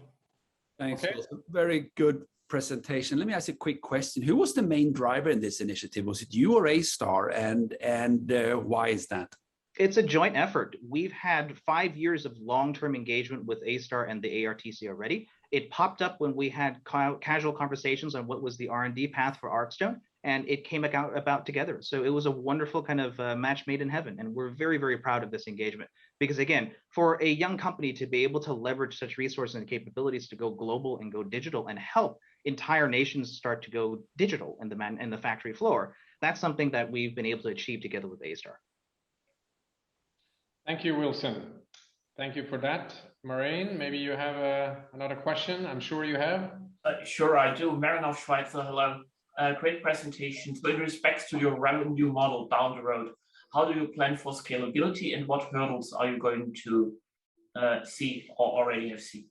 Thanks, Wilson. Very good presentation. Let me ask you a quick question. Who was the main driver in this initiative? Was it you or A-Star, and why is that? It's a joint effort. We've had 5 years of long-term engagement with A-Star and the ARTC already. It popped up when we had casual conversations on what was the R&D path for ArcStone, and it came about together. So it was a wonderful kind of match made in heaven, and we're very, very proud of this engagement. Because again, for a young company to be able to leverage such resources and capabilities to go global and go digital and help entire nations start to go digital in the factory floor, that's something that we've been able to achieve together with A-Star. Thank you, Wilson. Thank you for that. Maureen, maybe you have another question. I'm sure you have. Sure, I do. Marinov Schweitzer, hello. Great presentation. So in respect to your revenue model down the road, how do you plan for scalability, and what hurdles are you going to see or already have seen?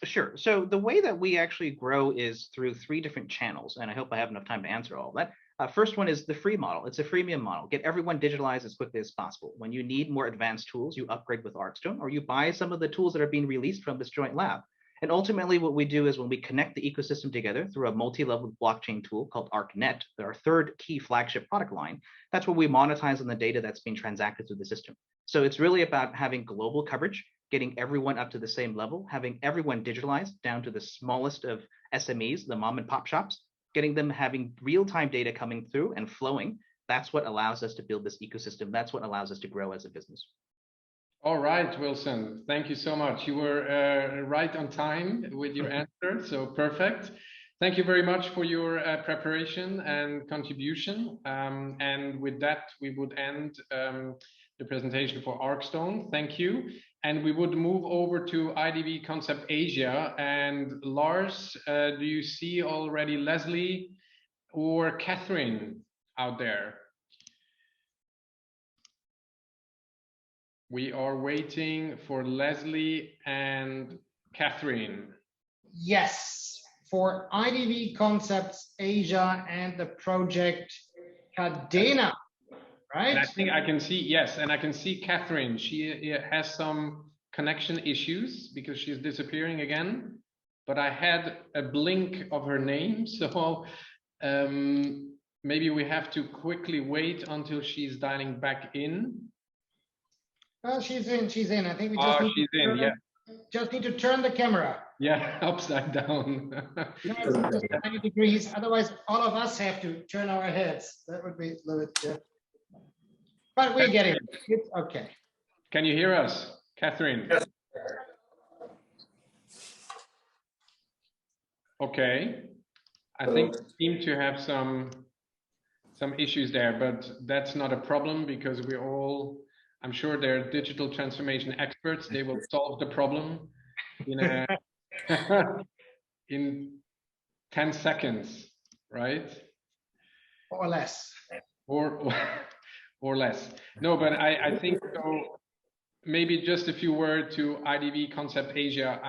Sure. So the way that we actually grow is through 3 different channels, and I hope I have enough time to answer all of that. First one is the free model. It's a freemium model. Get everyone digitalized as quickly as possible. When you need more advanced tools, you upgrade with ArcStone, or you buy some of the tools that are being released from this joint lab. And ultimately, what we do is when we connect the ecosystem together through a multi-level blockchain tool called ArcNet, our 3rd key flagship product line, that's where we monetize on the data that's being transacted through the system. So it's really about having global coverage, getting everyone up to the same level, having everyone digitalized down to the smallest of SMEs, the mom and pop shops, getting them having real-time data coming through and flowing. That's what allows us to build this ecosystem. That's what allows us to grow as a business. All right, Wilson, thank you so much. You were right on time with your answer, so perfect. Thank you very much for your preparation and contribution. And with that, we would end the presentation for ArcStone. Thank you. And we would move over to IDV Concept Asia. And Lars, do you see already Leslie or Catherine out there? We are waiting for Leslie and Catherine. Yes, for IDV Concepts Asia and the project Cadena, right? And I think I can see, yes, and I can see Catherine. She has some connection issues because she's disappearing again, but I had a blink of her name, so maybe we have to quickly wait until she's dialing back in. Well, she's in. I think we just need to turn the camera. Yeah, upside down. Just 90 degrees. Otherwise, all of us have to turn our heads. That would be a little bit. But we get it. It's okay. Can you hear us, Catherine? Yes. Okay. I think we seem to have some issues there, but that's not a problem because we're all, I'm sure they're digital transformation experts. They will solve the problem in 10 seconds, right? Or less. Or less. No, but I think so. Maybe just a few words to IDV Concept Asia.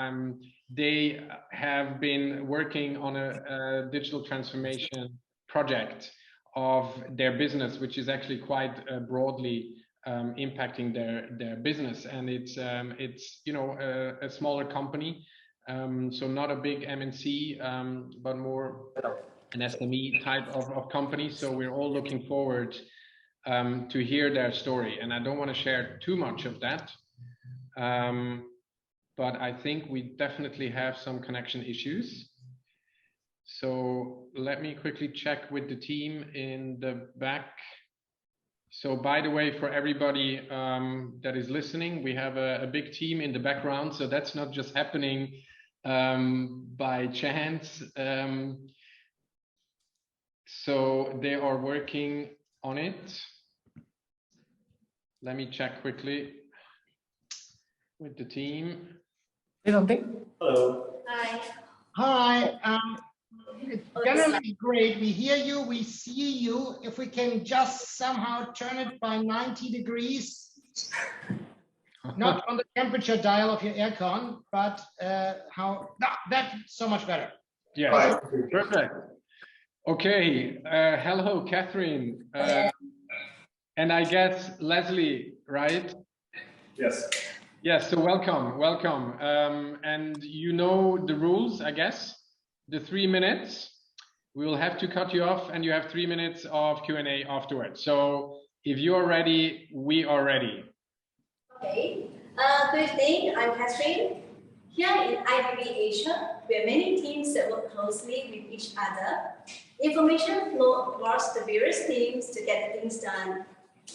They have been working on a digital transformation project of their business, which is actually quite broadly impacting their business, and it's a smaller company, so not a big MNC, but more an SME type of company. So we're all looking forward to hear their story, and I don't want to share too much of that, but I think we definitely have some connection issues. So let me quickly check with the team in the back. So by the way, for everybody that is listening, we have a big team in the background. So that's not just happening by chance. So they are working on it. Let me check quickly with the team. Hello. Hi. Hi. It's generally great. We hear you, we see you. If we can just somehow turn it by 90 degrees. not on the temperature dial of your aircon, but that's so much better. Yeah, right. Perfect. Okay, hello, Catherine. And I guess Leslie, right? Yes. Yes, so welcome. And you know the rules, I guess, the 3 minutes. We will have to cut you off and you have 3 minutes of Q&A afterwards. So if you are ready, we are ready. Okay. Good evening, I'm Catherine. Here in IDB Asia, we have many teams that work closely with each other. Information flow across the various teams to get things done.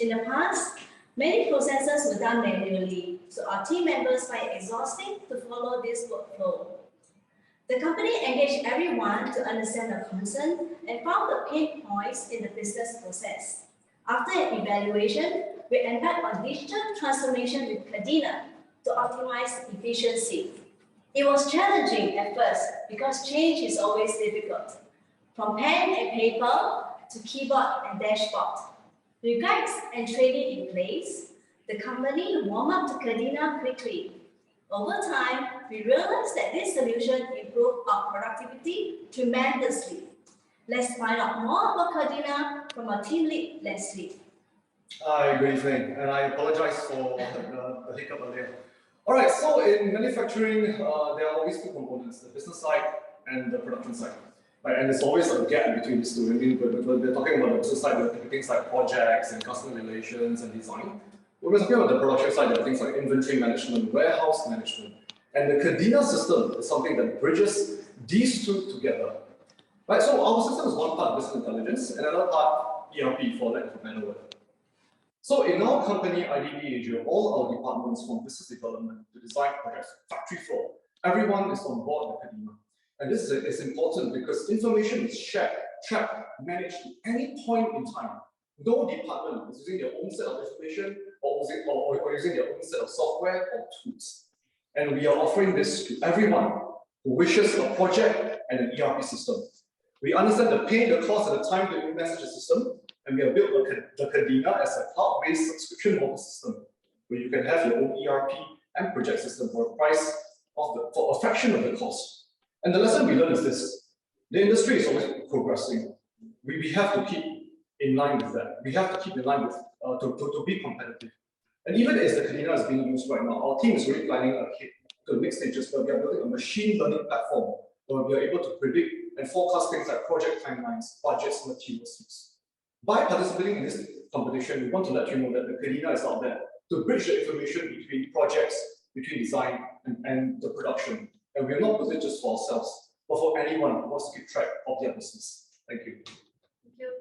In the past, many processes were done manually, so our team members find it exhausting to follow this workflow. The company engaged everyone to understand the concern and found the pain points in the business process. After an evaluation, we embarked on digital transformation with Cadena to optimize efficiency. It was challenging at first because change is always difficult. From pen and paper to keyboard and dashboard. With guides and training in place, the company warmed up to Cadena quickly. Over time, we realized that this solution improved our productivity tremendously. Let's find out more about Cadena from our team lead, Leslie. Hi, good evening, and I apologize for the hiccup earlier. All right, so in manufacturing, there are always two components, the business side and the production side. Right, and there's always a gap between these two. I mean, when we're talking about the business side, we're talking things like projects and customer relations and design. When we're talking about the production side, there are things like inventory management, warehouse management. And the Cadena system is something that bridges these two together. Right, so our system is one part business intelligence, and another part ERP, for lack of a better word. So in our company, IDB Asia, all our departments from business development to design projects, factory floor, everyone is on board with Cadena. And this is important because information is shared, tracked, managed at any point in time. No department is using their own set of information or using their own set of software or tools. And we are offering this to everyone who wishes a project and an ERP system. We understand the pain, the cost, and the time to implement such a system, and we have built the Cadena as a cloud-based subscription model system, where you can have your own ERP and project system for a price for a fraction of the cost. And the lesson we learned is this: the industry is always progressing. We have to keep in line with that. We have to keep in line with to be competitive. And even as the Cadena is being used right now, our team is really planning ahead to the next stages where we are building a machine learning platform where we are able to predict and forecast things like project timelines, budgets, materials use. By participating in this competition, we want to let you know that the Cadena is out there to bridge the information between projects, between design and the production. And we're not doing it just for ourselves, but for anyone who wants to keep track of their business. Thank you. Thank you.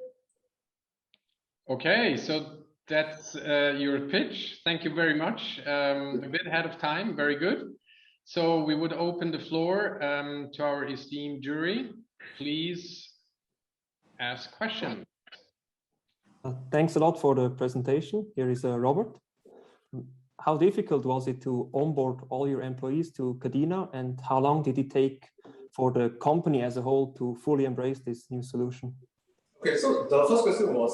Okay, so that's your pitch. Thank you very much. A bit ahead of time, very good. So we would open the floor to our esteemed jury. Please ask questions. Thanks a lot for the presentation. Here is Robert. How difficult was it to onboard all your employees to Cadena, and how long did it take for the company as a whole to fully embrace this new solution? Okay, so the first question was,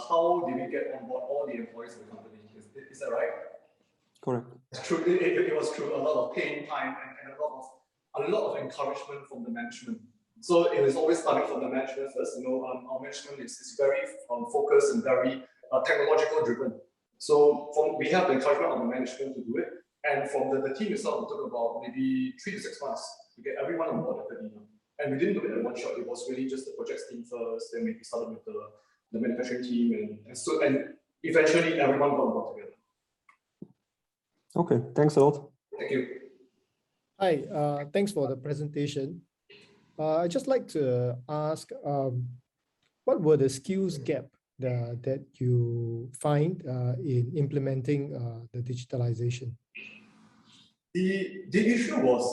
how did we get on board all the employees of the company? Is that right? Correct. It's true. It was true. A lot of pain, time, and a lot of encouragement from the management. So it was always starting from the management first. You know, our management is very focused and very technological driven. So we have the encouragement of the management to do it, and from the team itself, it took about maybe 3 to 6 months to get everyone on board at Cadena. And we didn't do it in one shot. It was really just the projects team first. Then we started with the manufacturing team, and eventually everyone got on board together. Okay, thanks a lot. Thank you. Hi, thanks for the presentation. I'd just like to ask, what were the skills gap that you find in implementing the digitalization? The issue was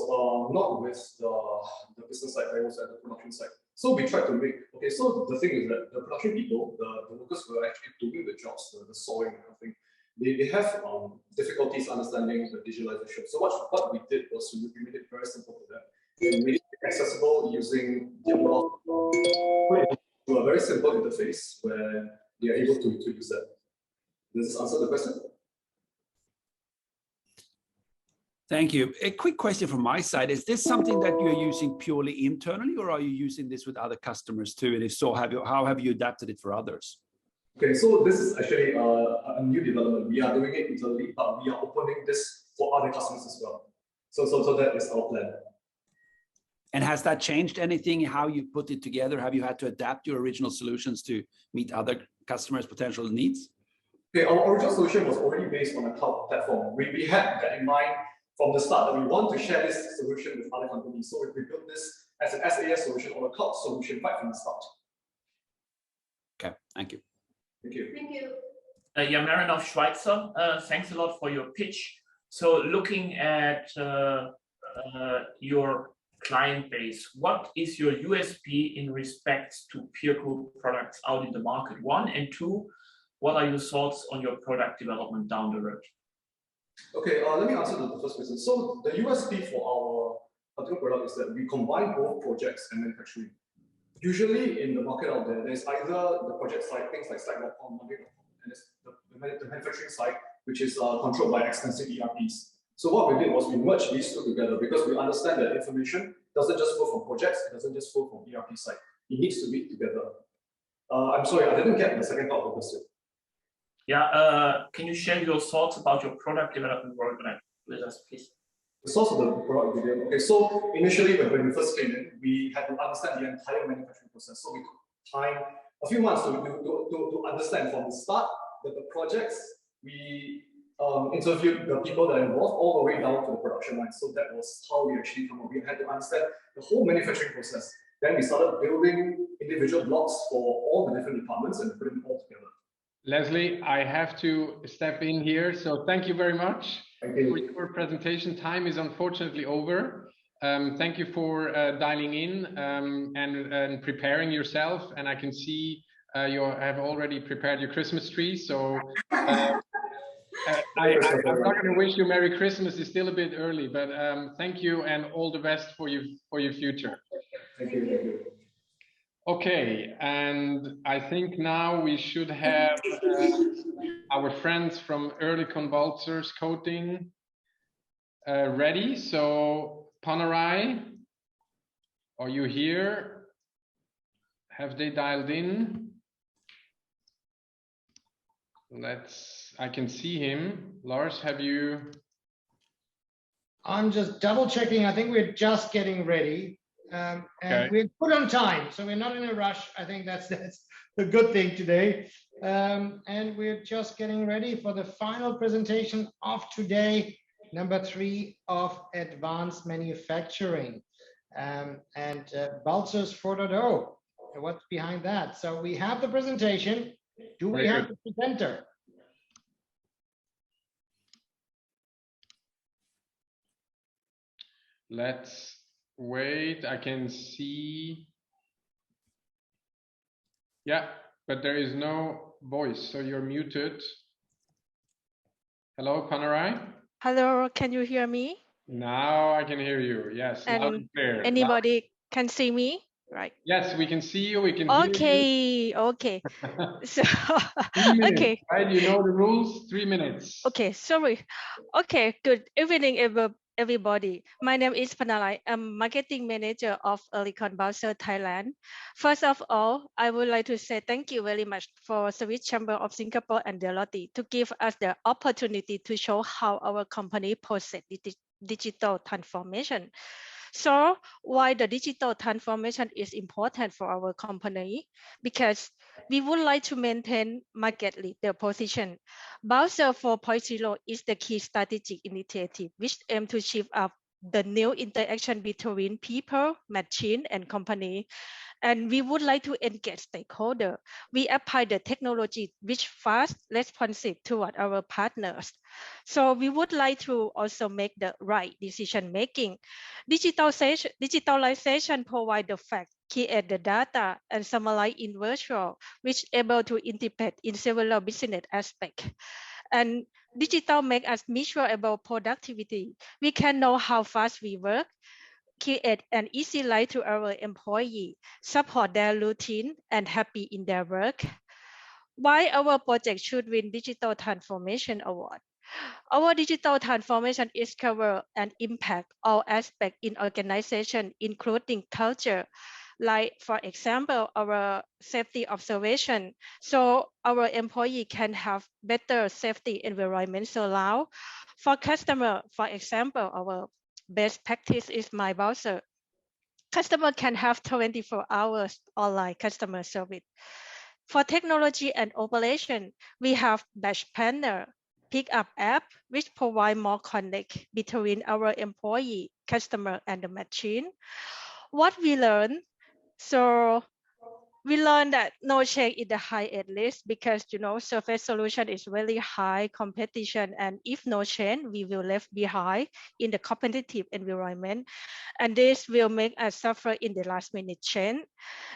not with the business side, but it was at the production side. So we tried to make, okay, so the thing is that the production people, the workers who are actually doing the jobs, the sawing and everything, they have difficulties understanding the digitalization. So what we did was we made it very simple for them. We made it accessible using the to a very simple interface where they are able to use that. Does this answer the question? Thank you. A quick question from my side. Is this something that you're using purely internally, or are you using this with other customers too? And if so, how have you adapted it for others? Okay, so this is actually a new development. We are doing it internally, but we are opening this for other customers as well. So that is our plan. And has that changed anything, how you put it together? Have you had to adapt your original solutions to meet other customers' potential needs? Okay, our original solution was already based on a cloud platform. We had that in mind from the start, that we want to share this solution with other companies. So we built this as an SAS solution or a cloud solution right from the start. Okay, thank you. Thank you. Thank you. Yeah, Marinov Schweitzer, thanks a lot for your pitch. So looking at your client base, what is your USP in respect to peer group products out in the market? One, and two, what are your thoughts on your product development down the road? Okay, let me answer the first question. So the USP for our particular product is that we combine both projects and manufacturing. Usually in the market out there, there's either the project side, things like Slack.com, Monday.com, and there's the manufacturing side, which is controlled by expensive ERPs. So what we did was we merged these two together because we understand that information doesn't just flow from projects, it doesn't just flow from ERP side. It needs to be together. I'm sorry, I didn't get the second part of the question. Yeah, can you share your thoughts about your product development roadmap with us, please? The source of the product video. Okay, so initially when we first came in, we had to understand the entire manufacturing process. So we took time, a few months to understand from the start that the projects, we interviewed the people that are involved all the way down to the production line. So that was how we actually come up. We had to understand the whole manufacturing process. Then we started building individual blocks for all the different departments and putting them all together. Leslie, I have to step in here. So thank you very much for your presentation. Time is unfortunately over. Thank you for dialing in and preparing yourself. And I can see you have already prepared your Christmas tree. So I'm not going to wish you Merry Christmas. It's still a bit early, but thank you and all the best for your future. Thank you. Okay, and I think now we should have our friends from Early Convulsors Coating ready. So Panerai, are you here? Have they dialed in? I can see him. Lars, have you? I'm just double checking. I think we're just getting ready. And we're good on time, so we're not in a rush. I think that's the good thing today. And we're just getting ready for the final presentation of today, number 3 of advanced manufacturing and Balzers 4.0. What's behind that? So we have the presentation. Do we have the presenter? Let's wait, I can see. Yeah, but there is no voice, so you're muted. Hello, Panerai? Hello, can you hear me? Now I can hear you, yes, loud and clear. Anybody can see me, right? Yes, we can see you, we can hear you. Okay. So, 3 minutes, okay. Right? You know the rules, 3 minutes. Okay, sorry. Okay, good evening, everybody. My name is Panerai. I'm marketing manager of Early Convulsors Thailand. First of all, I would like to say thank you very much for SwissCham of Singapore and Deloitte to give us the opportunity to show how our company process digital transformation. So why the digital transformation is important for our company? Because we would like to maintain market leader position. Balzers 4.0 is the key strategic initiative which aims to shift up the new interaction between people, machine, and company. And we would like to engage stakeholders. We apply the technology which fast, responsive toward our partners. So we would like to also make the right decision making. Digitalization provides the fact, create the data, and summarize in virtual, which able to integrate in several business aspects. And digital make us measurable productivity. We can know how fast we work, create an easy life to our employee, support their routine, and happy in their work. Why our project should win Digital Transformation Award? Our digital transformation is cover and impact all aspects in organization, including culture. Like, for example, our safety observation. So our employee can have better safety environmental law. For customer, for example, our best practice is my browser. Customer can have 24 hours online customer service. For technology and operation, we have Batch Planner, Pickup app, which provide more connect between our employee, customer, and the machine. What we learn, so we learned that no change is the high at least because surface solution is really high competition, and if no change, we will left behind in the competitive environment, and this will make us suffer in the last minute change.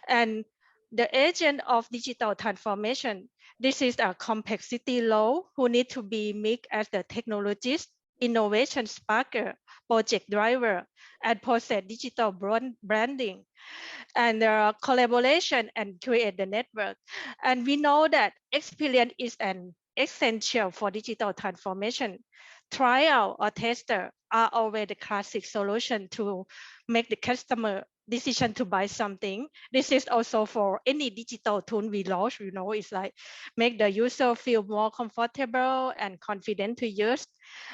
And the agent of digital transformation, this is a complexity low who need to be mixed as the technologist, innovation sparker, project driver, and process digital branding, and collaboration and create the network. And we know that experience is an essential for digital transformation. Trial or tester are always the classic solution to make the customer decision to buy something. This is also for any digital tool we launch, it's like make the user feel more comfortable and confident to use.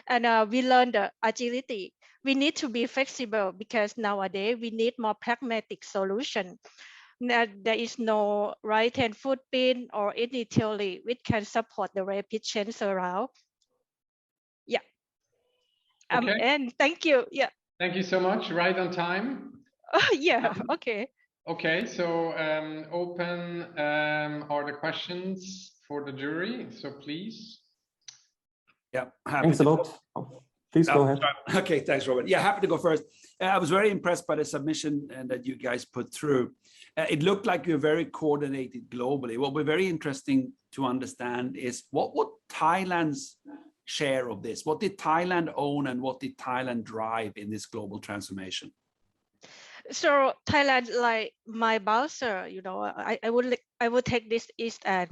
And we learn the agility. We need to be flexible because nowadays we need more pragmatic solution. There is no right-hand footprint or any theory which can support the rapid change around. Yeah. Okay. And thank you. Yeah. Thank you so much. Right on time. Yeah. Okay. Okay. So open are the questions for the jury. So please. Yeah. Thanks a lot. Please go ahead. Okay, thanks, Robert. Yeah, happy to go first. I was very impressed by the submission that you guys put through. It looked like you're very coordinated globally. What would be very interesting to understand is what would Thailand's share of this? What did Thailand own and what did Thailand drive in this global transformation? So Thailand, like my browser, I would take this as a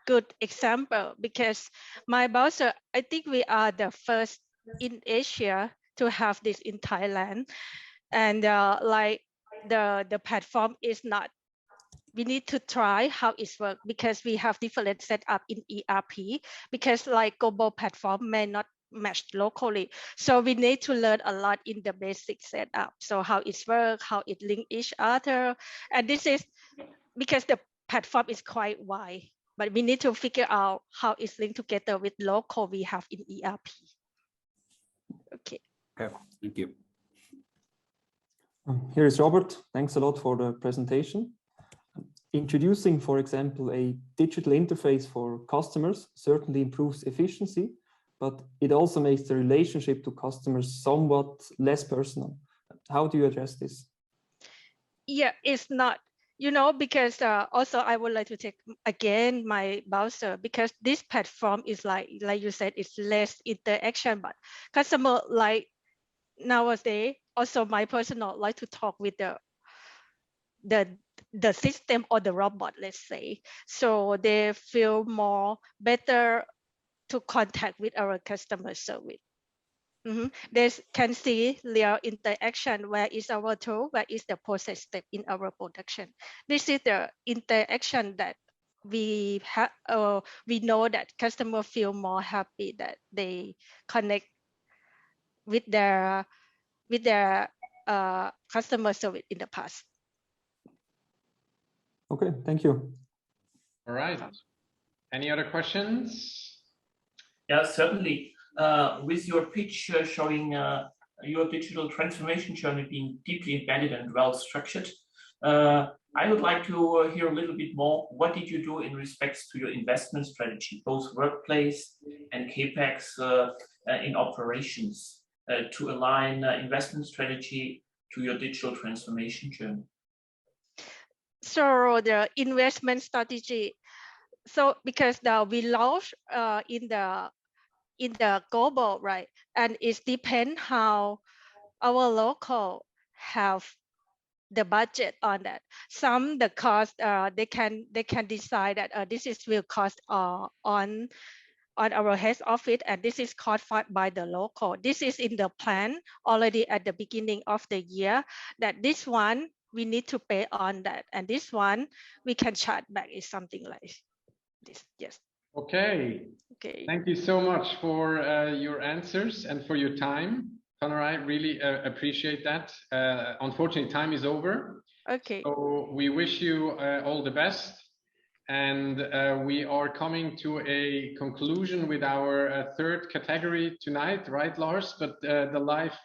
good example because my browser, I think we are the first in Asia to have this in Thailand, and like the platform is not. We need to try how it works because we have different setup in ERP because like global platform may not match locally. So we need to learn a lot in the basic setup. So how it works, how it link each other, and this is because the platform is quite wide. But we need to figure out how it's linked together with local we have in ERP. Okay. Okay, thank you. Here is Robert. Thanks a lot for the presentation. Introducing, for example, a digital interface for customers certainly improves efficiency, but it also makes the relationship to customers somewhat less personal. How do you address this? Yeah, it's not, because also I would like to take again my browser because this platform is like you said, it's less interaction, but customer like nowadays, also my personal like to talk with the system or the robot, let's say, so they feel more better to contact with our customer service. They can see their interaction, where is our tool, where is the process step in our production. This is the interaction that we have. We know that customer feel more happy that they connect with their customer service in the past. Okay, thank you. All right. Any other questions? Yeah, certainly. With your pitch showing your digital transformation journey being deeply embedded and well structured, I would like to hear a little bit more. What did you do in respects to your investment strategy, both workplace and CapEx in operations, to align investment strategy to your digital transformation journey? So the investment strategy, so because now we launched in the global, right, and it depends how our local have the budget on that. Some the cost they can decide that this is will cost on on our head office, and this is called by the local. This is in the plan already at the beginning of the year, that this one we need to pay on that, and this one we can charge back, is something like this. Yes. Okay. Okay. Thank you so much for your answers and for your time, Connor. I really appreciate that. Unfortunately, time is over. Okay. So we wish you all the best. And we are coming to a conclusion with our third category tonight, right, Lars? But the live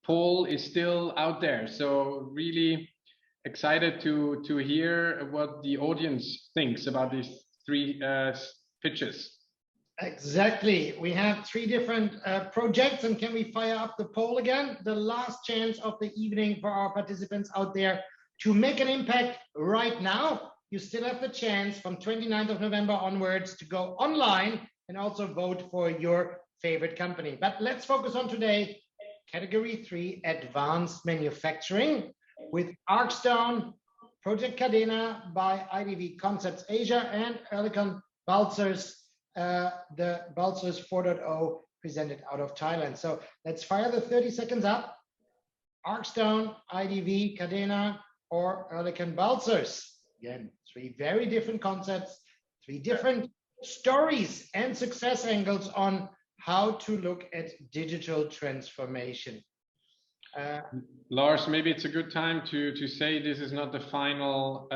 poll is still out there. So really excited to hear what the audience thinks about these three pitches. Exactly. We have three different projects, and can we fire up the poll again? The last chance of the evening for our participants out there to make an impact right now. You still have the chance from 29th of November onwards to go online and also vote for your favorite company. But let's focus on today, category 3, advanced manufacturing, with Arcstone, Project Cadena by IDV Concepts Asia, and Oerlikon Balzers, the Balzers 4.0 presented out of Thailand. So let's fire the 30 seconds up. Arcstone, IDV, Cadena, or Oerlikon Balzers. Again, three very different concepts, three different stories and success angles on how to look at digital transformation. Lars, maybe it's a good time to say this is not the final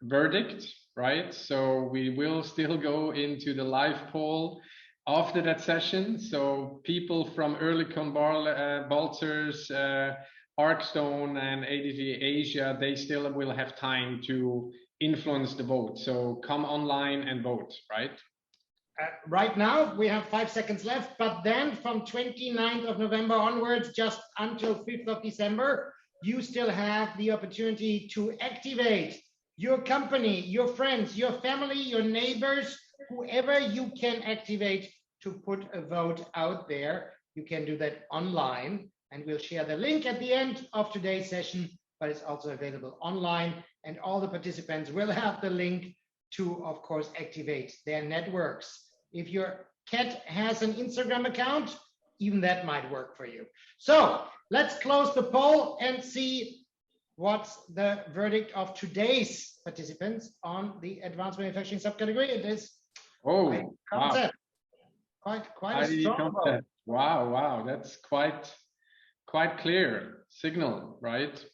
verdict, right? So we will still go into the live poll after that session. So people from Oerlikon Balzers, Arcstone and ADV Asia, they still will have time to influence the vote. So come online and vote, right? Right now, we have 5 seconds left, but then from 29th of November onwards, just until 5th of December, you still have the opportunity to activate your company, your friends, your family, your neighbors, whoever you can activate to put a vote out there. You can do that online. And we'll share the link at the end of today's session, but it's also available online. And all the participants will have the link to, of course, activate their networks. If your cat has an Instagram account, even that might work for you. So let's close the poll and see what's the verdict of today's participants on the advanced manufacturing subcategory. It is concept. Wow. Quite a strong vote. Wow, that's quite clear signal, right?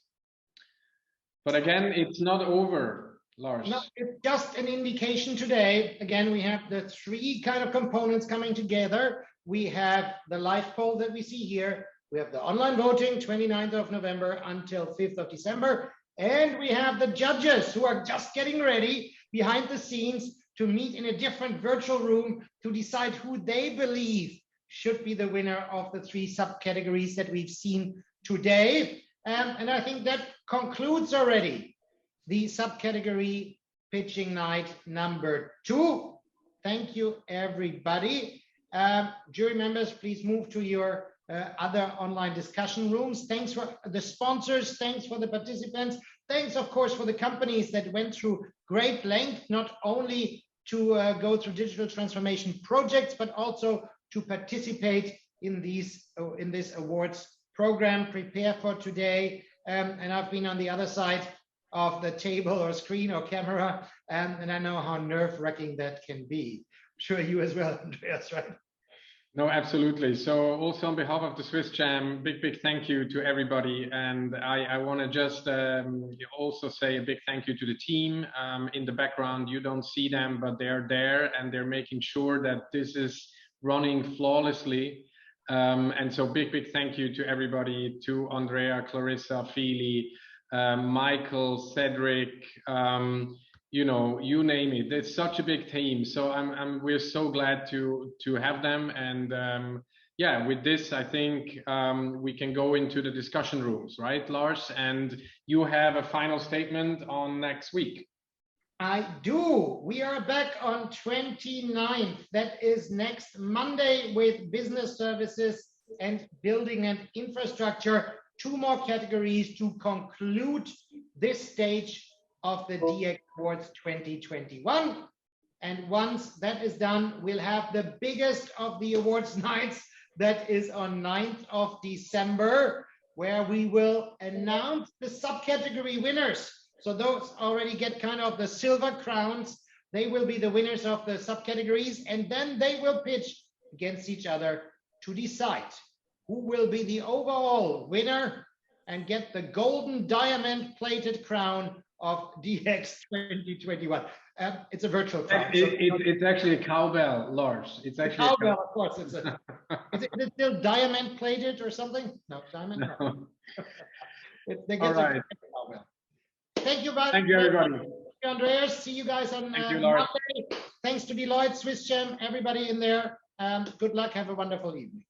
But again, it's not over, Lars. No, it's just an indication today. Again, we have the three kind of components coming together. We have the live poll that we see here. We have the online voting, 29th of November until 5th of December. And we have the judges who are just getting ready behind the scenes to meet in a different virtual room to decide who they believe should be the winner of the three subcategories that we've seen today. And I think that concludes already the subcategory pitching night number 2. Thank you, everybody. Jury members, please move to your other online discussion rooms. Thanks for the sponsors. Thanks for the participants. Thanks, of course, for the companies that went through great length, not only to go through digital transformation projects, but also to participate in this awards program, prepare for today. And I've been on the other side of the table or screen or camera, and I know how nerve-wracking that can be. I'm sure you as well, Andreas, right? No, absolutely. So also on behalf of the SwissCham, big thank you to everybody. And I want to just also say a big thank you to the team in the background. You don't see them, but they're there and they're making sure that this is running flawlessly. And so big thank you to everybody, to Andrea, Clarissa, Feely, Michael, Cedric, you know, you name it. It's such a big team. So we're so glad to have them. And yeah, with this, I think we can go into the discussion rooms, right, Lars? And you have a final statement on next week. I do. We are back on 29th. That is next Monday with business services and building and infrastructure. 2 more categories to conclude this stage of the DX Awards 2021. And once that is done, we'll have the biggest of the awards nights. That is on 9th of December, where we will announce the subcategory winners. So those already get kind of the silver crowns. They will be the winners of the subcategories, and then they will pitch against each other to decide who will be the overall winner and get the golden diamond plated crown of DX 2021. It's a virtual crown. It's actually a cowbell, Lars. It's actually a cowbell, of course. It's a, is it still diamond plated or something? No, diamond? No. All right. Thank you, guys. Thank you, everybody. Thank you, Andreas. See you guys on Monday. Thanks to Deloitte, SwissCham, everybody in there. Good luck. Have a wonderful evening.